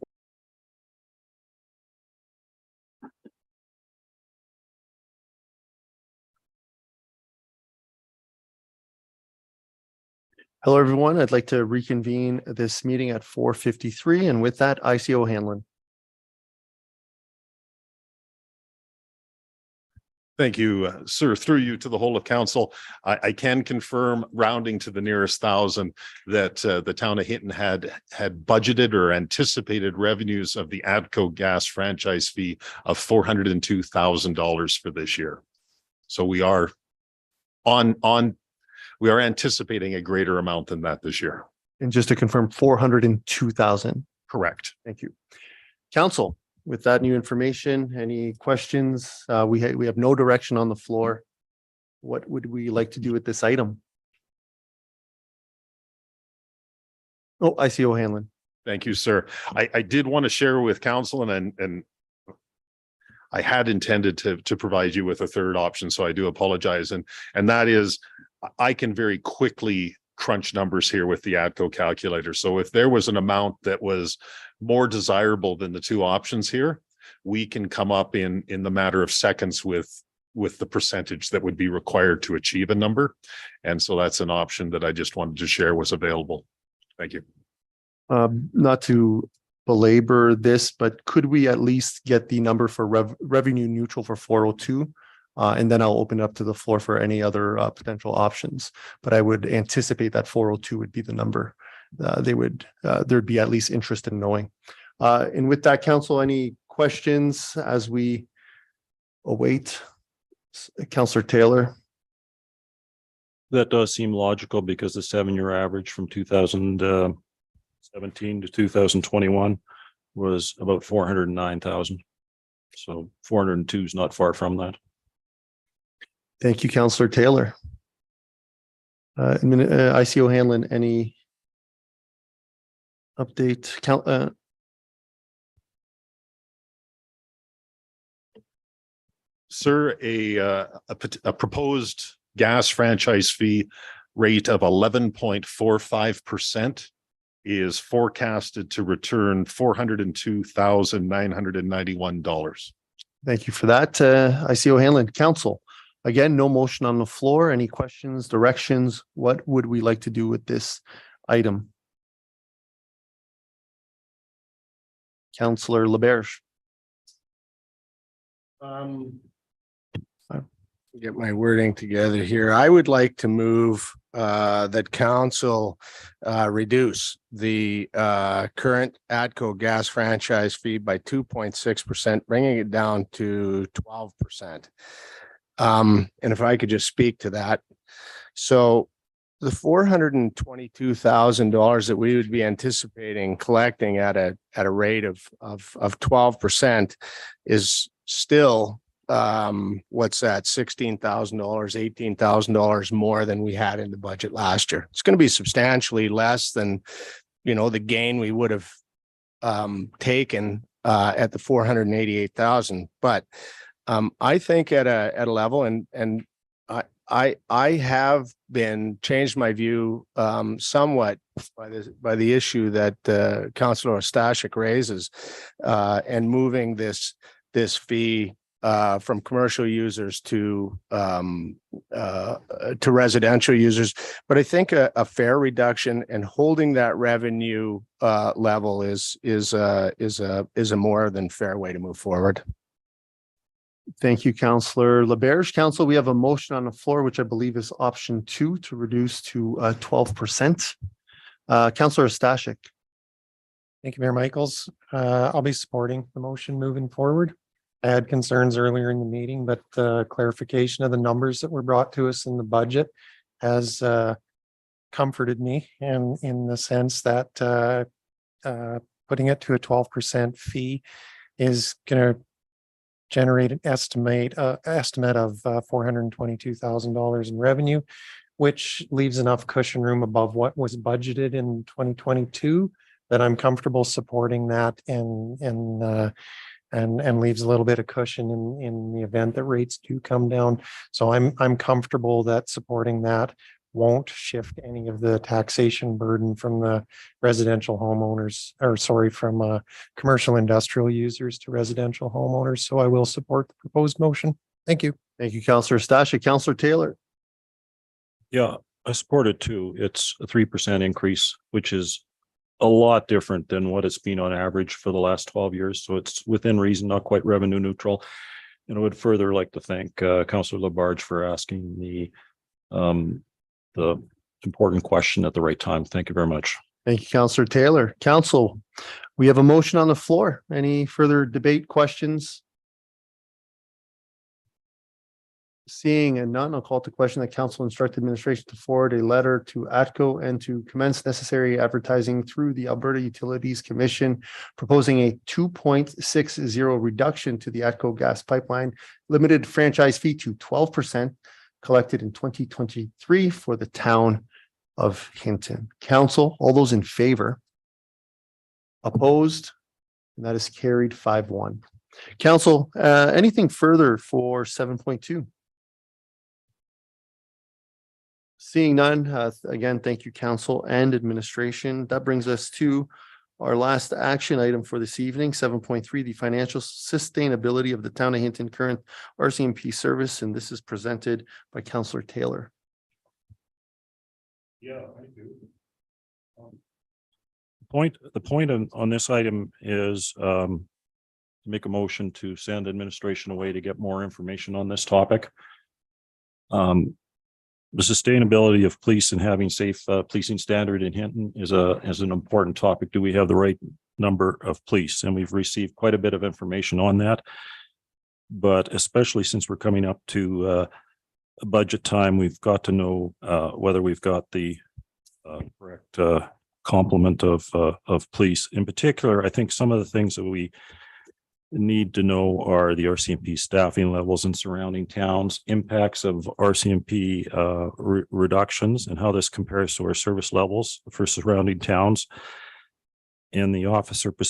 Speaker 1: Hello, everyone. I'd like to reconvene this meeting at 4:53, and with that, ICO Hanlon.
Speaker 2: Thank you, sir. Through you to the whole of council. I can confirm, rounding to the nearest thousand, that the town of Hinton had budgeted or anticipated revenues of the ATCO gas franchise fee of $402,000 for this year. So we are we are anticipating a greater amount than that this year.
Speaker 1: And just to confirm, 402,000.
Speaker 2: Correct.
Speaker 1: Thank you. Council, with that new information, any questions? We have no direction on the floor. What would we like to do with this item? Oh, ICO Hanlon.
Speaker 2: Thank you, sir. I did want to share with council, and I had intended to provide you with a third option, so I do apologize. And that is, I can very quickly crunch numbers here with the ATCO calculator. So if there was an amount that was more desirable than the two options here, we can come up in the matter of seconds with the percentage that would be required to achieve a number. And so that's an option that I just wanted to share was available. Thank you.
Speaker 1: Not to belabor this, but could we at least get the number for revenue neutral for 402? And then I'll open it up to the floor for any other potential options. But I would anticipate that 402 would be the number. There'd be at least interest in knowing. And with that, council, any questions as we await? Councillor Taylor.
Speaker 8: That does seem logical because the 7-year average from 2017 to 2021 was about 409,000. So 402 is not far from that.
Speaker 1: Thank you, Councillor Taylor. ICO Hanlon, any update?
Speaker 2: Sir, a proposed gas franchise fee rate of 11.45% is forecasted to return $402,991.
Speaker 1: Thank you for that. ICO Hanlon. Council. Again, no motion on the floor. Any questions, directions? What would we like to do with this item? Councillor LaBerge.
Speaker 5: Get my wording together here. I would like to move that council reduce the current ATCO gas franchise fee by 2.6%, bringing it down to 12%. And if I could just speak to that. So the $422,000 that we would be anticipating collecting at a rate of 12% is still what's that, $16,000, $18,000 more than we had in the budget last year. It's going to be substantially less than, the gain we would have taken at the 488,000. But I think at a level, and I have been changed my view somewhat by the issue that Councillor Stashik raises, and moving this fee from commercial users to residential users. But I think a fair reduction and holding that revenue level is a more than fair way to move forward.
Speaker 1: Thank you, Councillor LaBerge. Council, we have a motion on the floor, which I believe is option 2, to reduce to 12%. Councillor Stashik.
Speaker 6: Thank you, Mayor Michaels. I'll be supporting the motion moving forward. I had concerns earlier in the meeting, but clarification of the numbers that were brought to us in the budget has comforted me, and in the sense that putting it to a 12% fee is going to generate an estimate of $422,000 in revenue, which leaves enough cushion room above what was budgeted in 2022 that I'm comfortable supporting that, and leaves a little bit of cushion in the event that rates do come down. So I'm comfortable that supporting that won't shift any of the taxation burden from the residential homeowners, from commercial industrial users to residential homeowners. So I will support the proposed motion. Thank you.
Speaker 1: Thank you, Councillor Stashik. Councillor Taylor.
Speaker 8: Yeah, I support it too. It's a 3% increase, which is a lot different than what it's been on average for the last 12 years. So it's within reason, not quite revenue neutral. And I would further like to thank Councillor Labarge for asking the important question at the right time. Thank you very much.
Speaker 1: Thank you, Councillor Taylor. Council, we have a motion on the floor. Any further debate, questions? Seeing and none, I'll call to question that council instruct administration to forward a letter to ATCO and to commence necessary advertising through the Alberta Utilities Commission, proposing a 2.60 reduction to the ATCO gas pipeline limited franchise fee to 12% collected in 2023 for the town of Hinton. Council, all those in favor? Opposed? And that is carried 5-1. Council, anything further for 7.2? Seeing none, again, thank you, council and administration. That brings us to our last action item for this evening, 7.3, the financial sustainability of the town of Hinton current RCMP service. And this is presented by Councillor Taylor.
Speaker 8: Yeah, I do. The point on this item is to make a motion to send administration away to get more information on this topic. The sustainability of police and having safe policing standard in Hinton is an important topic. Do we have the right number of police? And we've received quite a bit of information on that. But especially since we're coming up to budget time, we've got to know whether we've got the correct complement of police. In particular, I think some of the things that we need to know are the RCMP staffing levels in surrounding towns, impacts of RCMP reductions, and how this compares to our service levels for surrounding towns, and the officer per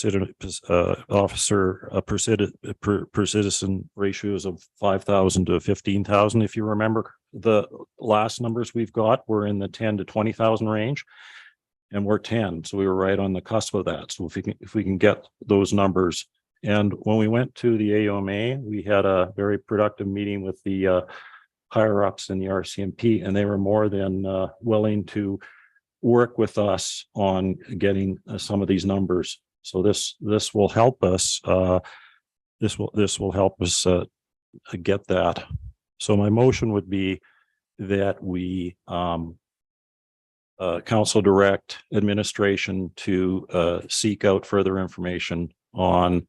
Speaker 8: citizen ratios of 5,000 to 15,000. If you remember, the last numbers we've got were in the 10 to 20,000 range, and we're 10, so we were right on the cusp of that. So if we can get those numbers. And when we went to the AOMA, we had a very productive meeting with the higher ups in the RCMP, and they were more than willing to work with us on getting some of these numbers. So this will help us. This will help us get that. So my motion would be that we council direct administration to seek out further information on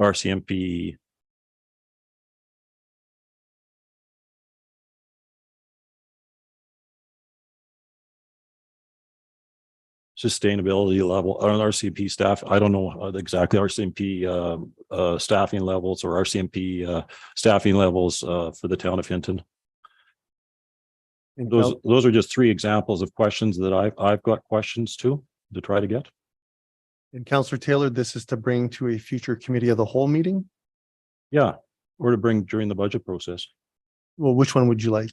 Speaker 8: RCMP sustainability level on RCMP staff. I don't know exactly RCMP staffing levels or RCMP staffing levels for the town of Hinton. Those are just three examples of questions that I've got questions to try to get.
Speaker 1: And Councillor Taylor, this is to bring to a future committee of the whole meeting?
Speaker 8: Yeah, or to bring during the budget process.
Speaker 1: Well, which one would you like?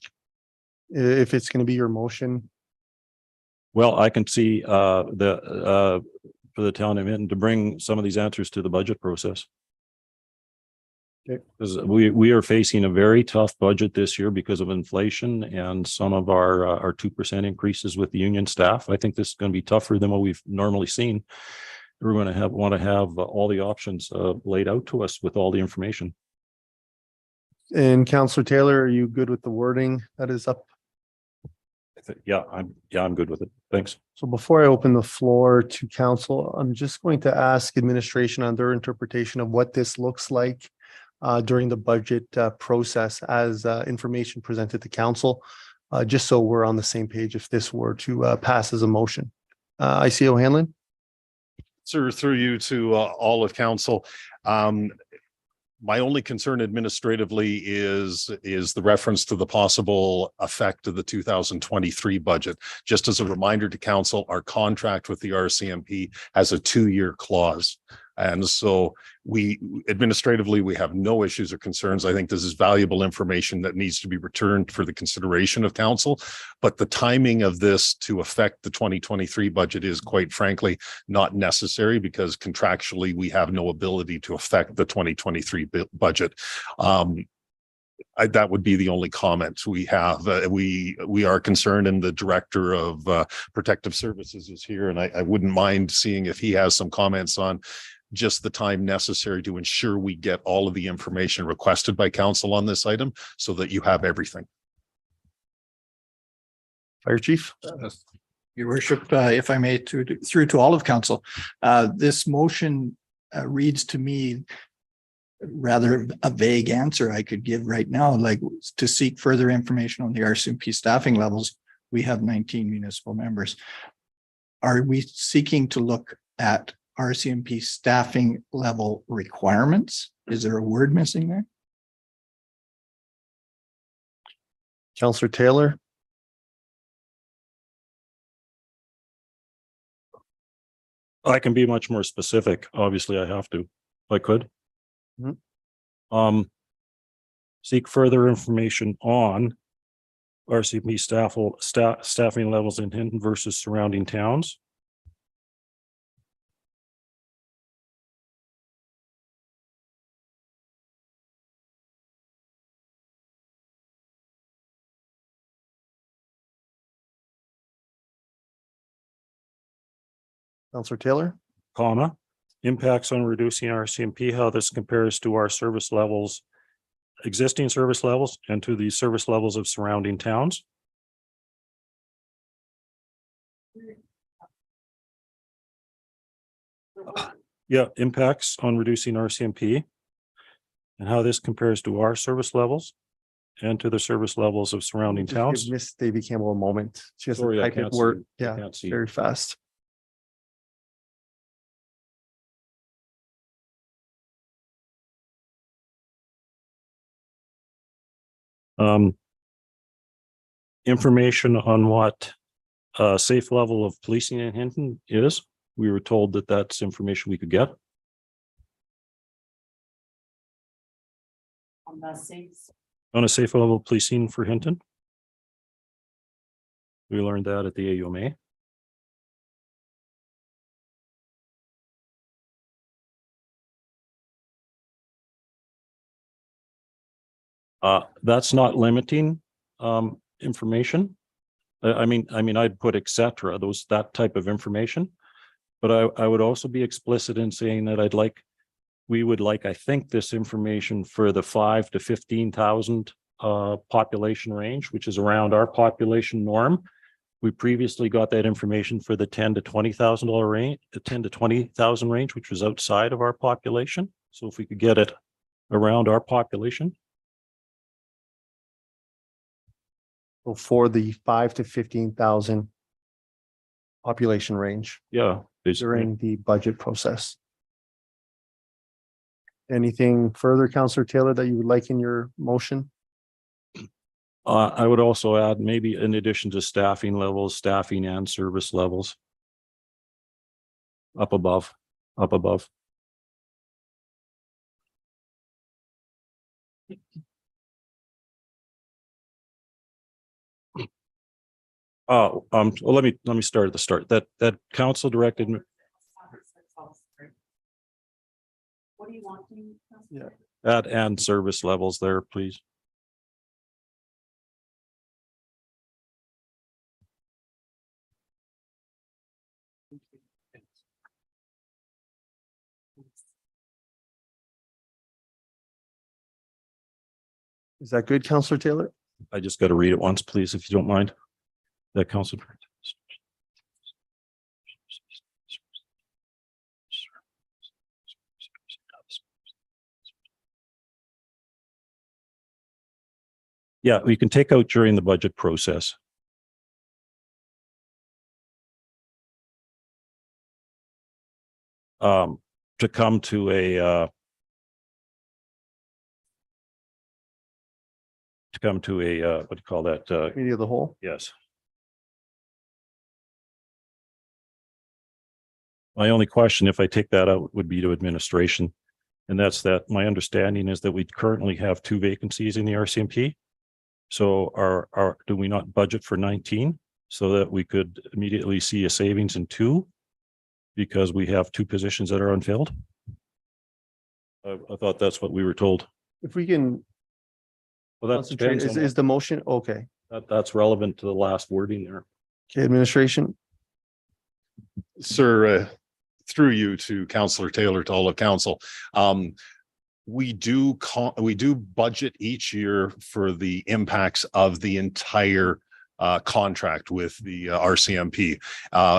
Speaker 1: If it's going to be your motion?
Speaker 8: Well, I can see for the town of Hinton to bring some of these answers to the budget process.
Speaker 1: Okay.
Speaker 8: Because we are facing a very tough budget this year because of inflation and some of our 2% increases with the union staff. I think this is going to be tougher than what we've normally seen. We're going to want to have all the options laid out to us with all the information.
Speaker 1: And Councillor Taylor, are you good with the wording that is up?
Speaker 8: Yeah, I'm good with it. Thanks.
Speaker 1: So before I open the floor to council, I'm just going to ask administration on their interpretation of what this looks like during the budget process as information presented to council, just so we're on the same page if this were to pass as a motion. ICO Hanlon?
Speaker 2: Sir, through you to all of council. My only concern administratively is the reference to the possible effect of the 2023 budget. Just as a reminder to council, our contract with the RCMP has a 2-year clause. And so administratively, we have no issues or concerns. I think this is valuable information that needs to be returned for the consideration of council. But the timing of this to affect the 2023 budget is quite frankly not necessary because contractually we have no ability to affect the 2023 budget. that would be the only comment we have. We are concerned, and the Director of Protective Services is here, and I wouldn't mind seeing if he has some comments on just the time necessary to ensure we get all of the information requested by council on this item so that you have everything.
Speaker 1: Fire Chief?
Speaker 10: Your worship, if I may, through to all of council, this motion reads to me rather a vague answer I could give right now, like to seek further information on the RCMP staffing levels. We have 19 municipal members. Are we seeking to look at RCMP staffing level requirements? Is there a word missing there?
Speaker 1: Councillor Taylor?
Speaker 8: I can be much more specific. Obviously, I have to, if I could. Seek further information on RCMP staffing levels in Hinton versus surrounding towns.
Speaker 1: Councillor Taylor?
Speaker 8: Comma, impacts on reducing RCMP, how this compares to our service levels, existing service levels, and to the service levels of surrounding towns. Yeah, impacts on reducing RCMP and how this compares to our service levels and to the service levels of surrounding
Speaker 1: Just
Speaker 8: towns.
Speaker 1: give Miss Davy Campbell a moment. She has to
Speaker 8: Sorry, I
Speaker 1: type it
Speaker 8: can't see.
Speaker 1: word,
Speaker 8: I
Speaker 1: yeah,
Speaker 8: can't see.
Speaker 1: very fast.
Speaker 8: Information on what safe level of policing in Hinton is. We were told that that's information we could get.
Speaker 7: On the safe.
Speaker 8: On a safe level of policing for Hinton. We learned that at the AUMA. That's not limiting information. I mean, I'd put et cetera, that type of information. But I would also be explicit in saying that we would like, I think, this information for the 5 to 15,000 population range, which is around our population norm. We previously got that information for the $10,000 to $20,000 range, the 10 to 20,000 range, which was outside of our population. So if we could get it around our population.
Speaker 1: So for the 5 to 15,000 population range
Speaker 8: Yeah.
Speaker 1: during the budget process. Anything further, Councillor Taylor, that you would like in your motion?
Speaker 8: I would also add, maybe in addition to staffing levels, staffing and service levels. Up above. Well, let me start at the start. That council directed me.
Speaker 7: What do you want?
Speaker 1: Yeah.
Speaker 8: That and service levels there, please.
Speaker 1: Is that good, Councillor Taylor?
Speaker 8: I just got to read it once, please, if you don't mind. That council. Yeah, we can take out during the budget process. To come to a what do you call that?
Speaker 1: Committee of the whole?
Speaker 8: Yes. My only question, if I take that out, would be to administration. And that's that my understanding is that we currently have 2 vacancies in the RCMP. So do we not budget for 19 so that we could immediately see a savings in 2? Because we have 2 positions that are unfilled. I thought that's what we were told.
Speaker 1: If we can
Speaker 8: Well, that
Speaker 1: Concentrate,
Speaker 8: depends
Speaker 1: is the motion, okay.
Speaker 8: that's relevant to the last wording there.
Speaker 1: Okay, administration,
Speaker 2: Sir, through you to Councillor Taylor, to all of council. We do budget each year for the impacts of the entire contract with the RCMP.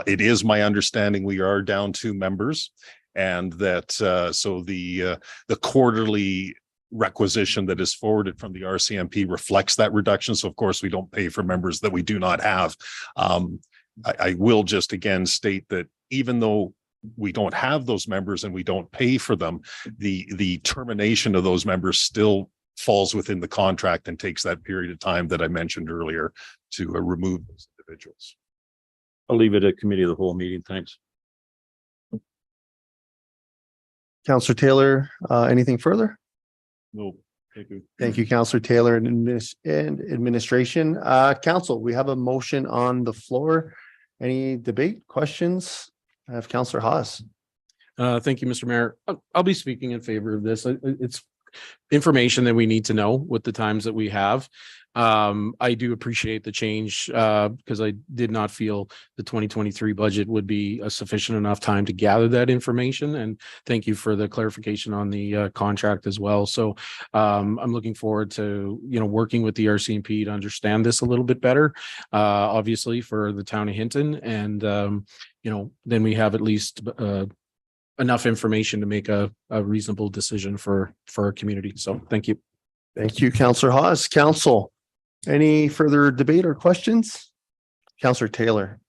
Speaker 2: It is my understanding we are down 2 members, and that so the quarterly requisition that is forwarded from the RCMP reflects that reduction. So of course we don't pay for members that we do not have. I will just again state that even though we don't have those members and we don't pay for them, the termination of those members still falls within the contract and takes that period of time that I mentioned earlier to remove those individuals.
Speaker 8: I'll leave it at committee of the whole meeting. Thanks.
Speaker 1: Councillor Taylor, anything further?
Speaker 2: No, thank you.
Speaker 1: Thank you, Councillor Taylor and administration. Council, we have a motion on the floor. Any debate, questions? I have Councillor Haas.
Speaker 3: Thank you, Mr. Mayor. I'll be speaking in favor of this. It's information that we need to know with the times that we have. I do appreciate the change because I did not feel the 2023 budget would be a sufficient enough time to gather that information. And thank you for the clarification on the contract as well. So I'm looking forward to, working with the RCMP to understand this a little bit better, obviously for the town of Hinton. And, then we have at least enough information to make a reasonable decision for our community. So thank you.
Speaker 1: Thank you, Councillor Haas. Council, any further debate or questions? Councillor Taylor.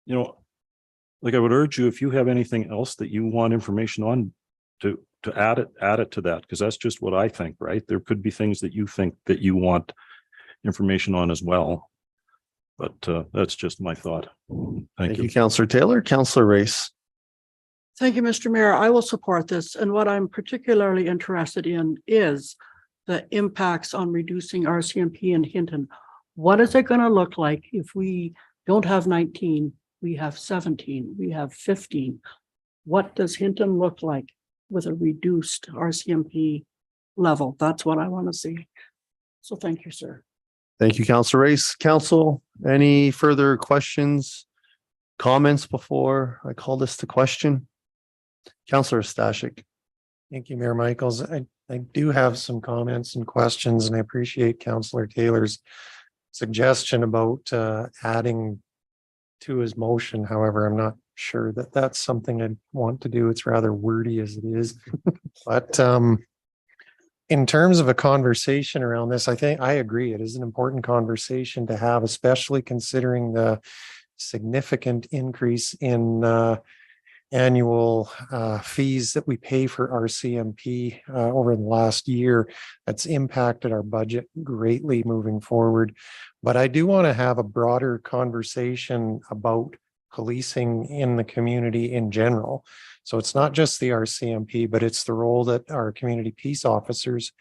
Speaker 8: Like I would urge you, if you have anything else that you want information on, to add it to that, because that's just what I think, right? There could be things that you think that you want information on as well. But that's just my thought. Thank you.
Speaker 1: Councillor Taylor. Councillor Race.
Speaker 4: Thank you, Mr. Mayor. I will support this. And what I'm particularly interested in is the impacts on reducing RCMP in Hinton. What is it going to look like if we don't have 19, we have 17, we have 15? What does Hinton look like with a reduced RCMP level? That's what I want to see. So thank you, sir.
Speaker 1: Thank you, Councillor Race. Council, any further questions, comments before I call this to question? Councillor Stashik.
Speaker 6: Thank you, Mayor Michaels. I do have some comments and questions, and I appreciate Councillor Taylor's suggestion about adding to his motion. However, I'm not sure that that's something I'd want to do. It's rather wordy as it is. But in terms of a conversation around this, I think I agree. It is an important conversation to have, especially considering the significant increase in annual fees that we pay for RCMP over the last year. That's impacted our budget greatly moving forward. But I do want to have a broader conversation about policing in the community in general. So it's not just the RCMP, but it's the role that our community peace officers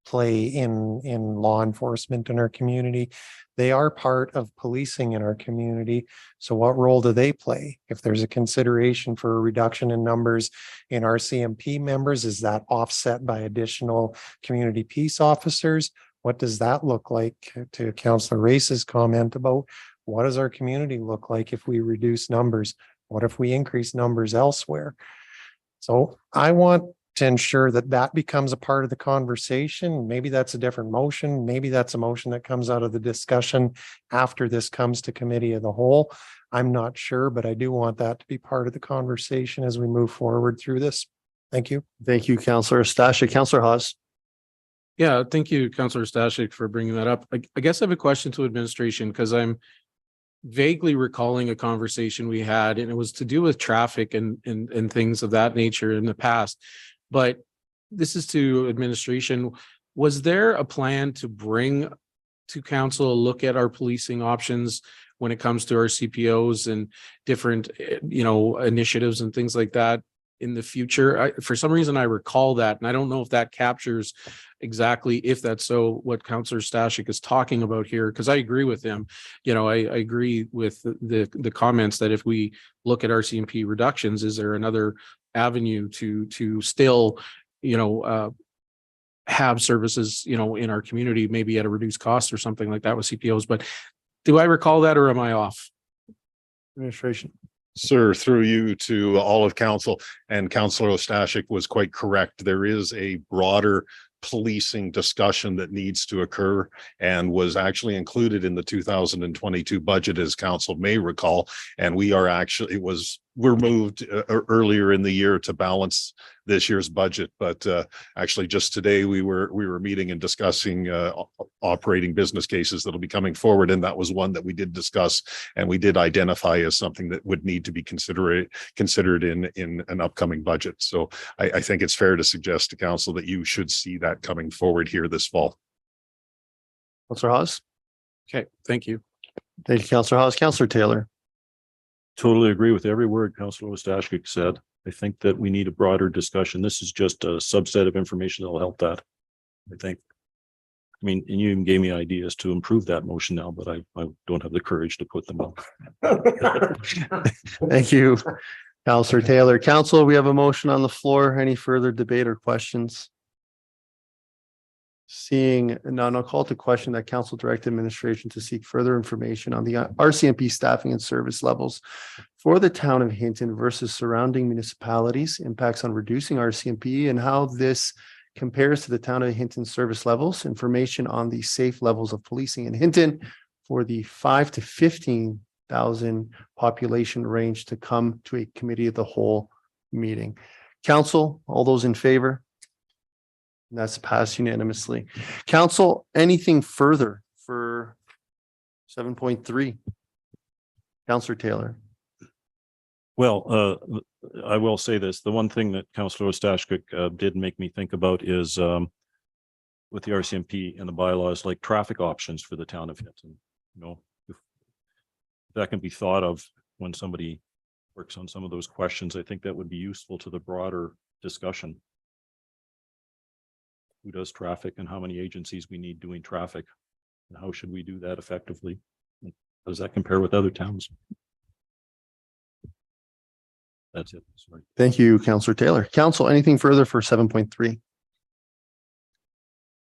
Speaker 6: play in law enforcement in our community. They are part of policing in our community. So what role do they play? If there's a consideration for a reduction in numbers in RCMP members, is that offset by additional community peace officers? What does that look like? To Councillor Race's comment about what does our community look like if we reduce numbers? What if we increase numbers elsewhere? So I want to ensure that that becomes a part of the conversation. Maybe that's a different motion. Maybe that's a motion that comes out of the discussion after this comes to committee of the whole. I'm not sure, but I do want that to be part of the conversation as we move forward through this. Thank you.
Speaker 1: Thank you, Councillor Stashik. Councillor Haas.
Speaker 3: Yeah, thank you, Councillor Stashik, for bringing that up. I guess I have a question to administration because I'm vaguely recalling a conversation we had, and it was to do with traffic and things of that nature in the past. But this is to administration. Was there a plan to bring to council a look at our policing options when it comes to our CPOs and different, initiatives and things like that in the future? For some reason, I recall that, and I don't know if that captures exactly, if that's so, what Councillor Stashik is talking about here, because I agree with him. I agree with the comments that if we look at RCMP reductions, is there another avenue to still, have services, in our community, maybe at a reduced cost or something like that with CPOs, but do I recall that or am I off?
Speaker 1: Administration.
Speaker 2: Sir, through you to all of council, and Councillor Ostashik was quite correct. There is a broader policing discussion that needs to occur and was actually included in the 2022 budget, as council may recall. And we are actually, we're moved earlier in the year to balance this year's budget. But actually just today we were meeting and discussing operating business cases that'll be coming forward. And that was one that we did discuss and we did identify as something that would need to be considered in an upcoming budget. So I think it's fair to suggest to council that you should see that coming forward here this fall.
Speaker 1: Councillor Hawes.
Speaker 3: Okay, thank you.
Speaker 1: Thank you, Councillor Hawes. Councillor Taylor.
Speaker 8: Totally agree with every word Councillor Ostashik said. I think that we need a broader discussion. This is just a subset of information that will help that. I think. I mean, and you even gave me ideas to improve that motion now, but I don't have the courage to put them up.
Speaker 1: Thank you, Councillor Taylor. Council, we have a motion on the floor. Any further debate or questions? Seeing none, I'll call to question that council direct administration to seek further information on the RCMP staffing and service levels for the town of Hinton versus surrounding municipalities, impacts on reducing RCMP, and how this compares to the town of Hinton service levels, information on the safe levels of policing in Hinton for the 5 to 15,000 population range to come to a committee of the whole meeting. Council, all those in favor? And that's passed unanimously. Council, anything further for 7.3? Councillor Taylor.
Speaker 8: Well, I will say this. The one thing that Councillor Ostashik did make me think about is with the RCMP and the bylaws, like traffic options for the town of Hinton. If that can be thought of when somebody works on some of those questions, I think that would be useful to the broader discussion. Who does traffic and how many agencies we need doing traffic? And how should we do that effectively? How does that compare with other towns? That's it. Sorry.
Speaker 1: Thank you, Councillor Taylor. Council, anything further for 7.3?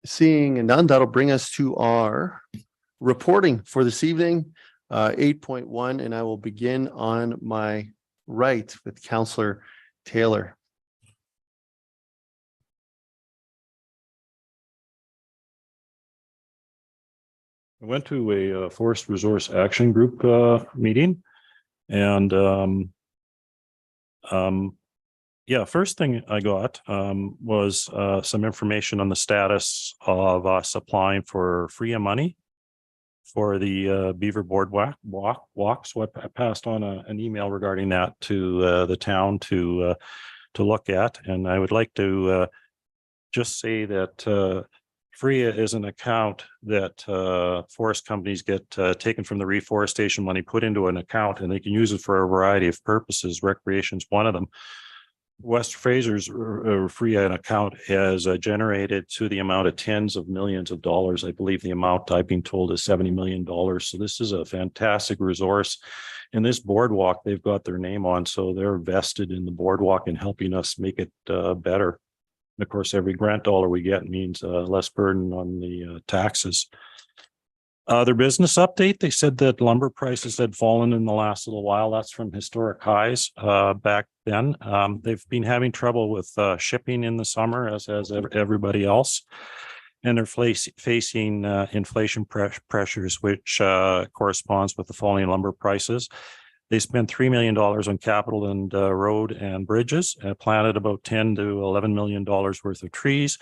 Speaker 1: Seeing none, that'll bring us to our reporting for this evening, 8.1, and I will begin on my right with Councillor Taylor.
Speaker 8: I went to a Forest Resource Action Group meeting, and yeah, first thing I got was some information on the status of us applying for FRIA money for the Beaver Boardwalk walk. So I passed on an email regarding that to the town to look at, and I would like to just say that FRIA is an account that forest companies get taken from the reforestation money, put into an account, and they can use it for a variety of purposes. Recreation is one of them. West Fraser's FRIA account has generated to the amount of tens of millions of dollars. I believe the amount I've been told is $70 million. So this is a fantastic resource. And this boardwalk, they've got their name on, so they're vested in the boardwalk and helping us make it better. And of course, every grant dollar we get means less burden on the taxes. Their business update, they said that lumber prices had fallen in the last little while. That's from historic highs back then. They've been having trouble with shipping in the summer, as has everybody else. And they're facing inflation pressures, which corresponds with the falling lumber prices. They spent $3 million on capital and road and bridges, planted about $10 to $11 million worth of trees.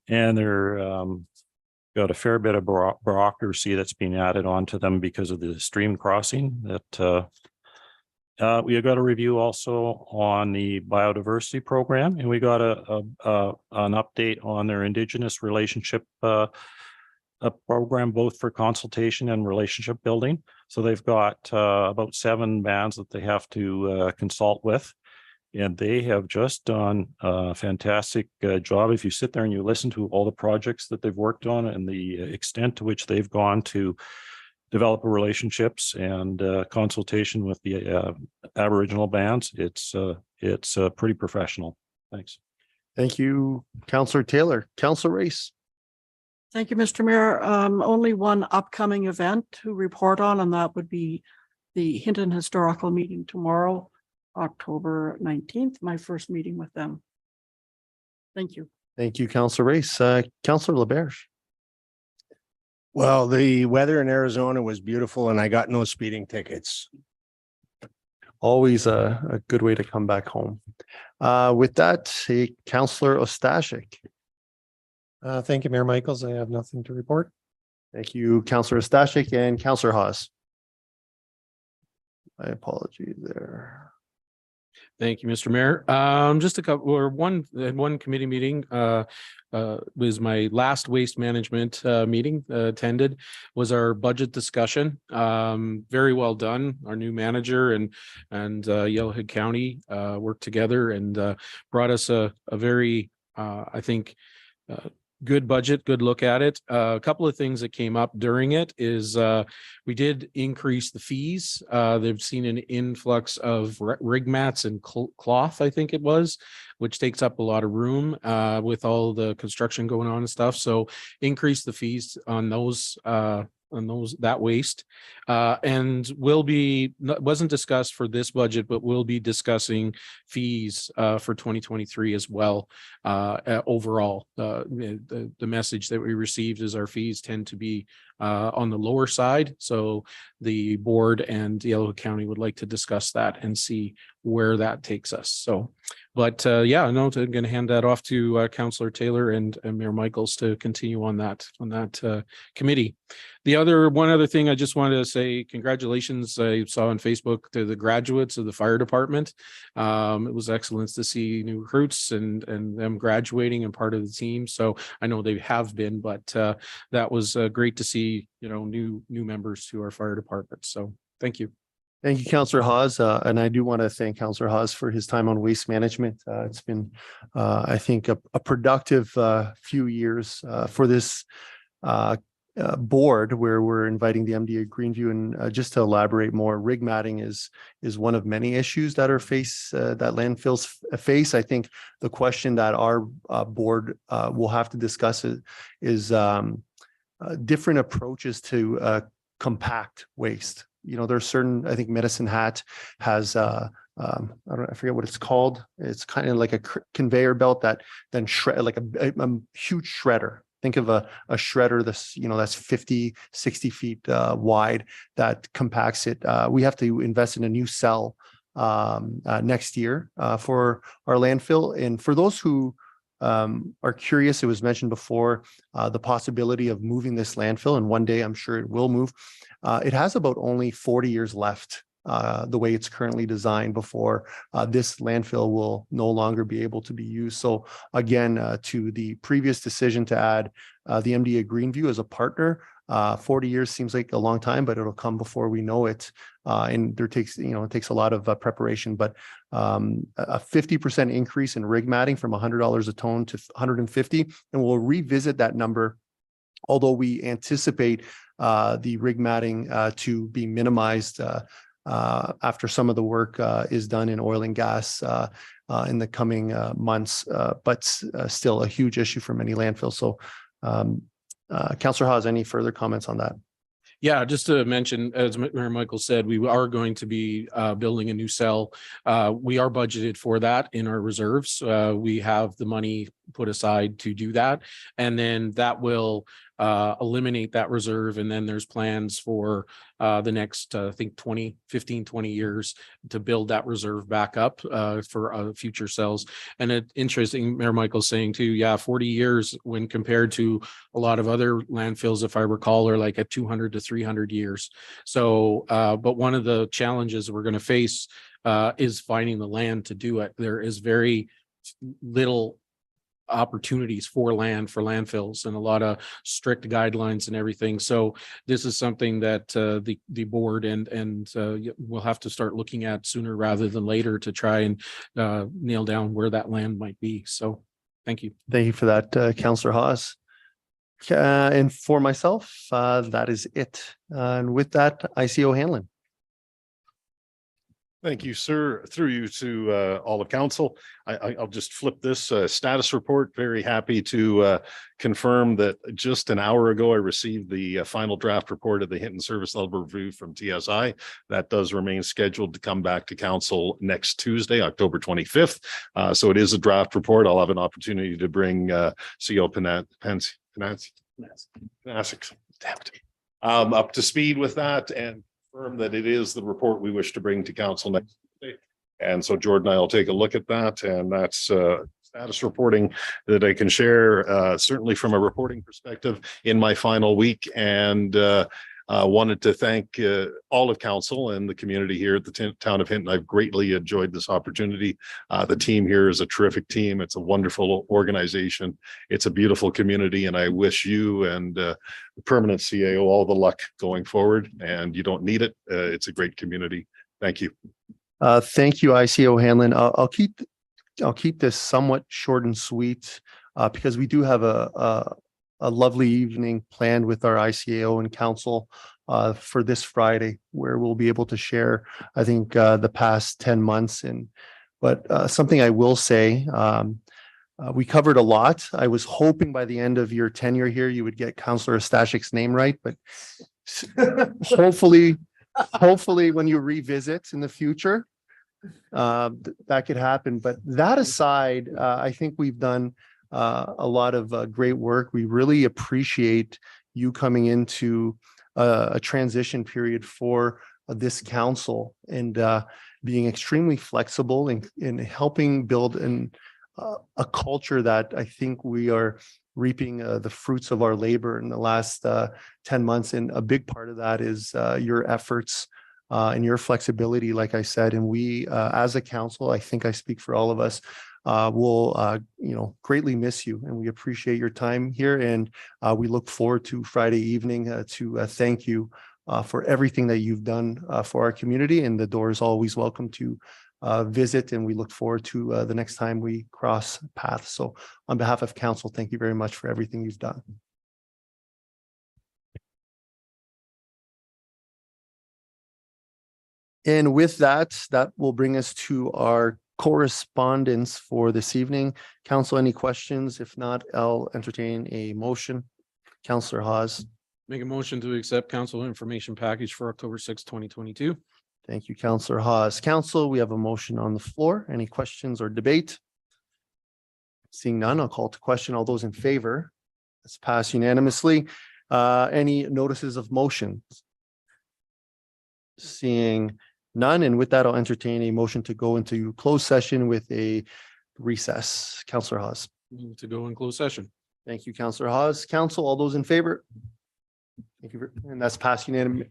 Speaker 8: And they're got a fair bit of bureaucracy that's being added onto them because of the stream crossing. That we got a review also on the biodiversity program, and we got an update on their Indigenous relationship a program, both for consultation and relationship building. So they've got about 7 bands that they have to consult with, and they have just done a fantastic job. If you sit there and you listen to all the projects that they've worked on and the extent to which they've gone to develop relationships and consultation with the Aboriginal bands, it's pretty professional. Thanks.
Speaker 1: Thank you, Councillor Taylor. Councillor Race.
Speaker 4: Thank you, Mr. Mayor. Only one upcoming event to report on, and that would be the Hinton Historical Meeting tomorrow, October 19th, my first meeting with them. Thank you.
Speaker 1: Thank you, Councillor Race. Councillor LaBerge.
Speaker 5: Well, the weather in Arizona was beautiful and I got no speeding tickets.
Speaker 1: Always a good way to come back home. With that, Councillor Ostashik.
Speaker 6: Thank you, Mayor Michaels. I have nothing to report.
Speaker 1: Thank you, Councillor Ostashik and Councillor Haas. My apologies there.
Speaker 3: Thank you, Mr. Mayor. Just a couple, or one committee meeting, was my last waste management, meeting, attended, was our budget discussion. Very well done. Our new manager and Yellowhead County, worked together and, brought us a very, I think, good budget, good look at it. A couple of things that came up during it is we did increase the fees. They've seen an influx of rig mats and cloth, I think it was, which takes up a lot of room with all the construction going on and stuff. So increase the fees on those that waste, and will be, wasn't discussed for this budget, but we'll be discussing fees for 2023 as well. Overall, the message that we received is our fees tend to be on the lower side. So the board and Yellowhead County would like to discuss that and see where that takes us. So, but yeah, no, I'm going to hand that off to Councillor Taylor and Mayor Michaels to continue on that committee. One other thing I just wanted to say, congratulations, I saw on Facebook, to the graduates of the fire department. It was excellent to see new recruits and them graduating and part of the team. So I know they have been, but that was great to see, new members to our fire department. So thank you.
Speaker 1: Thank you, Councillor Hawes. And I do want to thank Councillor Hawes for his time on waste management. It's been, I think, a productive few years for this board, where we're inviting the MD of Greenview. And just to elaborate more, rig matting is one of many issues that are that landfills face. I think the question that our board will have to discuss is different approaches to compact waste. There's certain, I think Medicine Hat has, I forget what it's called. It's kind of like a conveyor belt that then shred, like a huge shredder. Think of a shredder that's 50, 60 feet wide, that compacts it. We have to invest in a new cell next year for our landfill. And for those who are curious, it was mentioned before, the possibility of moving this landfill, and one day I'm sure it will move. It has about only 40 years left, the way it's currently designed, before this landfill will no longer be able to be used. So again, to the previous decision to add the MD of Greenview as a partner, 40 years seems like a long time, but it'll come before we know it. And it takes a lot of preparation, but a 50% increase in rig matting from $100 a ton to $150, and we'll revisit that number, although we anticipate the rig matting to be minimized after some of the work is done in oil and gas in the coming months, but still a huge issue for many landfills. So Councillor Hawes, any further comments on that?
Speaker 3: Yeah, just to mention, as Mayor Michael said, we are going to be building a new cell. We are budgeted for that in our reserves. We have the money put aside to do that, and then that will eliminate that reserve. And then there's plans for the next, I think 20 years to build that reserve back up for future cells. And it's interesting, Mayor Michael's saying too, yeah, 40 years when compared to a lot of other landfills, if I recall, are like at 200 to 300 years. So, but one of the challenges we're going to face is finding the land to do it. There is very little opportunities for landfills, and a lot of strict guidelines and everything. So this is something that the board and we'll have to start looking at sooner rather than later to try and nail down where that land might be. So thank you.
Speaker 1: Thank you for that, Councillor Hawes. And for myself, that is it. And with that, ICO Hanlon.
Speaker 2: Thank you, sir. Through you to all of council. I'll just flip this status report. Very happy to confirm that just an hour ago, I received the final draft report of the Hinton Service Level Review from TSI. That does remain scheduled to come back to council next Tuesday, October 25th. So it is a draft report. I'll have an opportunity to bring CO up to speed with that and confirm that it is the report we wish to bring to council next day. And so Jordan and I will take a look at that, and that's status reporting that I can share, certainly from a reporting perspective in my final week. And wanted to thank all of council and the community here at the town of Hinton. I've greatly enjoyed this opportunity. The team here is a terrific team. It's a wonderful organization. It's a beautiful community, and I wish you and the permanent CAO all the luck going forward. And you don't need it. It's a great community. Thank you.
Speaker 1: Thank you, ICO Hanlon. I'll keep this somewhat short and sweet because we do have a lovely evening planned with our ICAO and council for this Friday, where we'll be able to share, I think, the past 10 months. But something I will say, we covered a lot. I was hoping by the end of your tenure here, you would get Councillor Stashik's name right, but hopefully when you revisit in the future, that could happen. But that aside, I think we've done a lot of great work. We really appreciate you coming into a transition period for this council and being extremely flexible in helping build a culture that I think we are reaping the fruits of our labor in the last 10 months. And a big part of that is your efforts and your flexibility, like I said. And we, as a council, I think I speak for all of us, will greatly miss you, and we appreciate your time here. And we look forward to Friday evening to thank you for everything that you've done for our community. And the door is always welcome to visit, and we look forward to the next time we cross paths. So on behalf of council, thank you very much for everything you've done. And with that will bring us to our correspondence for this evening. Council, any questions? If not, I'll entertain a motion. Councillor Hawes.
Speaker 3: Make a motion to accept council information package for October 6, 2022.
Speaker 1: Thank you, Councillor Hawes. Council, we have a motion on the floor. Any questions or debate? Seeing none, I'll call to question. All those in favor? Let's pass unanimously. Any notices of motion? Seeing none, and with that, I'll entertain a motion to go into closed session with a recess. Councillor Hawes.
Speaker 3: Move to go in closed session.
Speaker 1: Thank you, Councillor Hawes. Council, all those in favor? Thank you. And that's passed unanimously.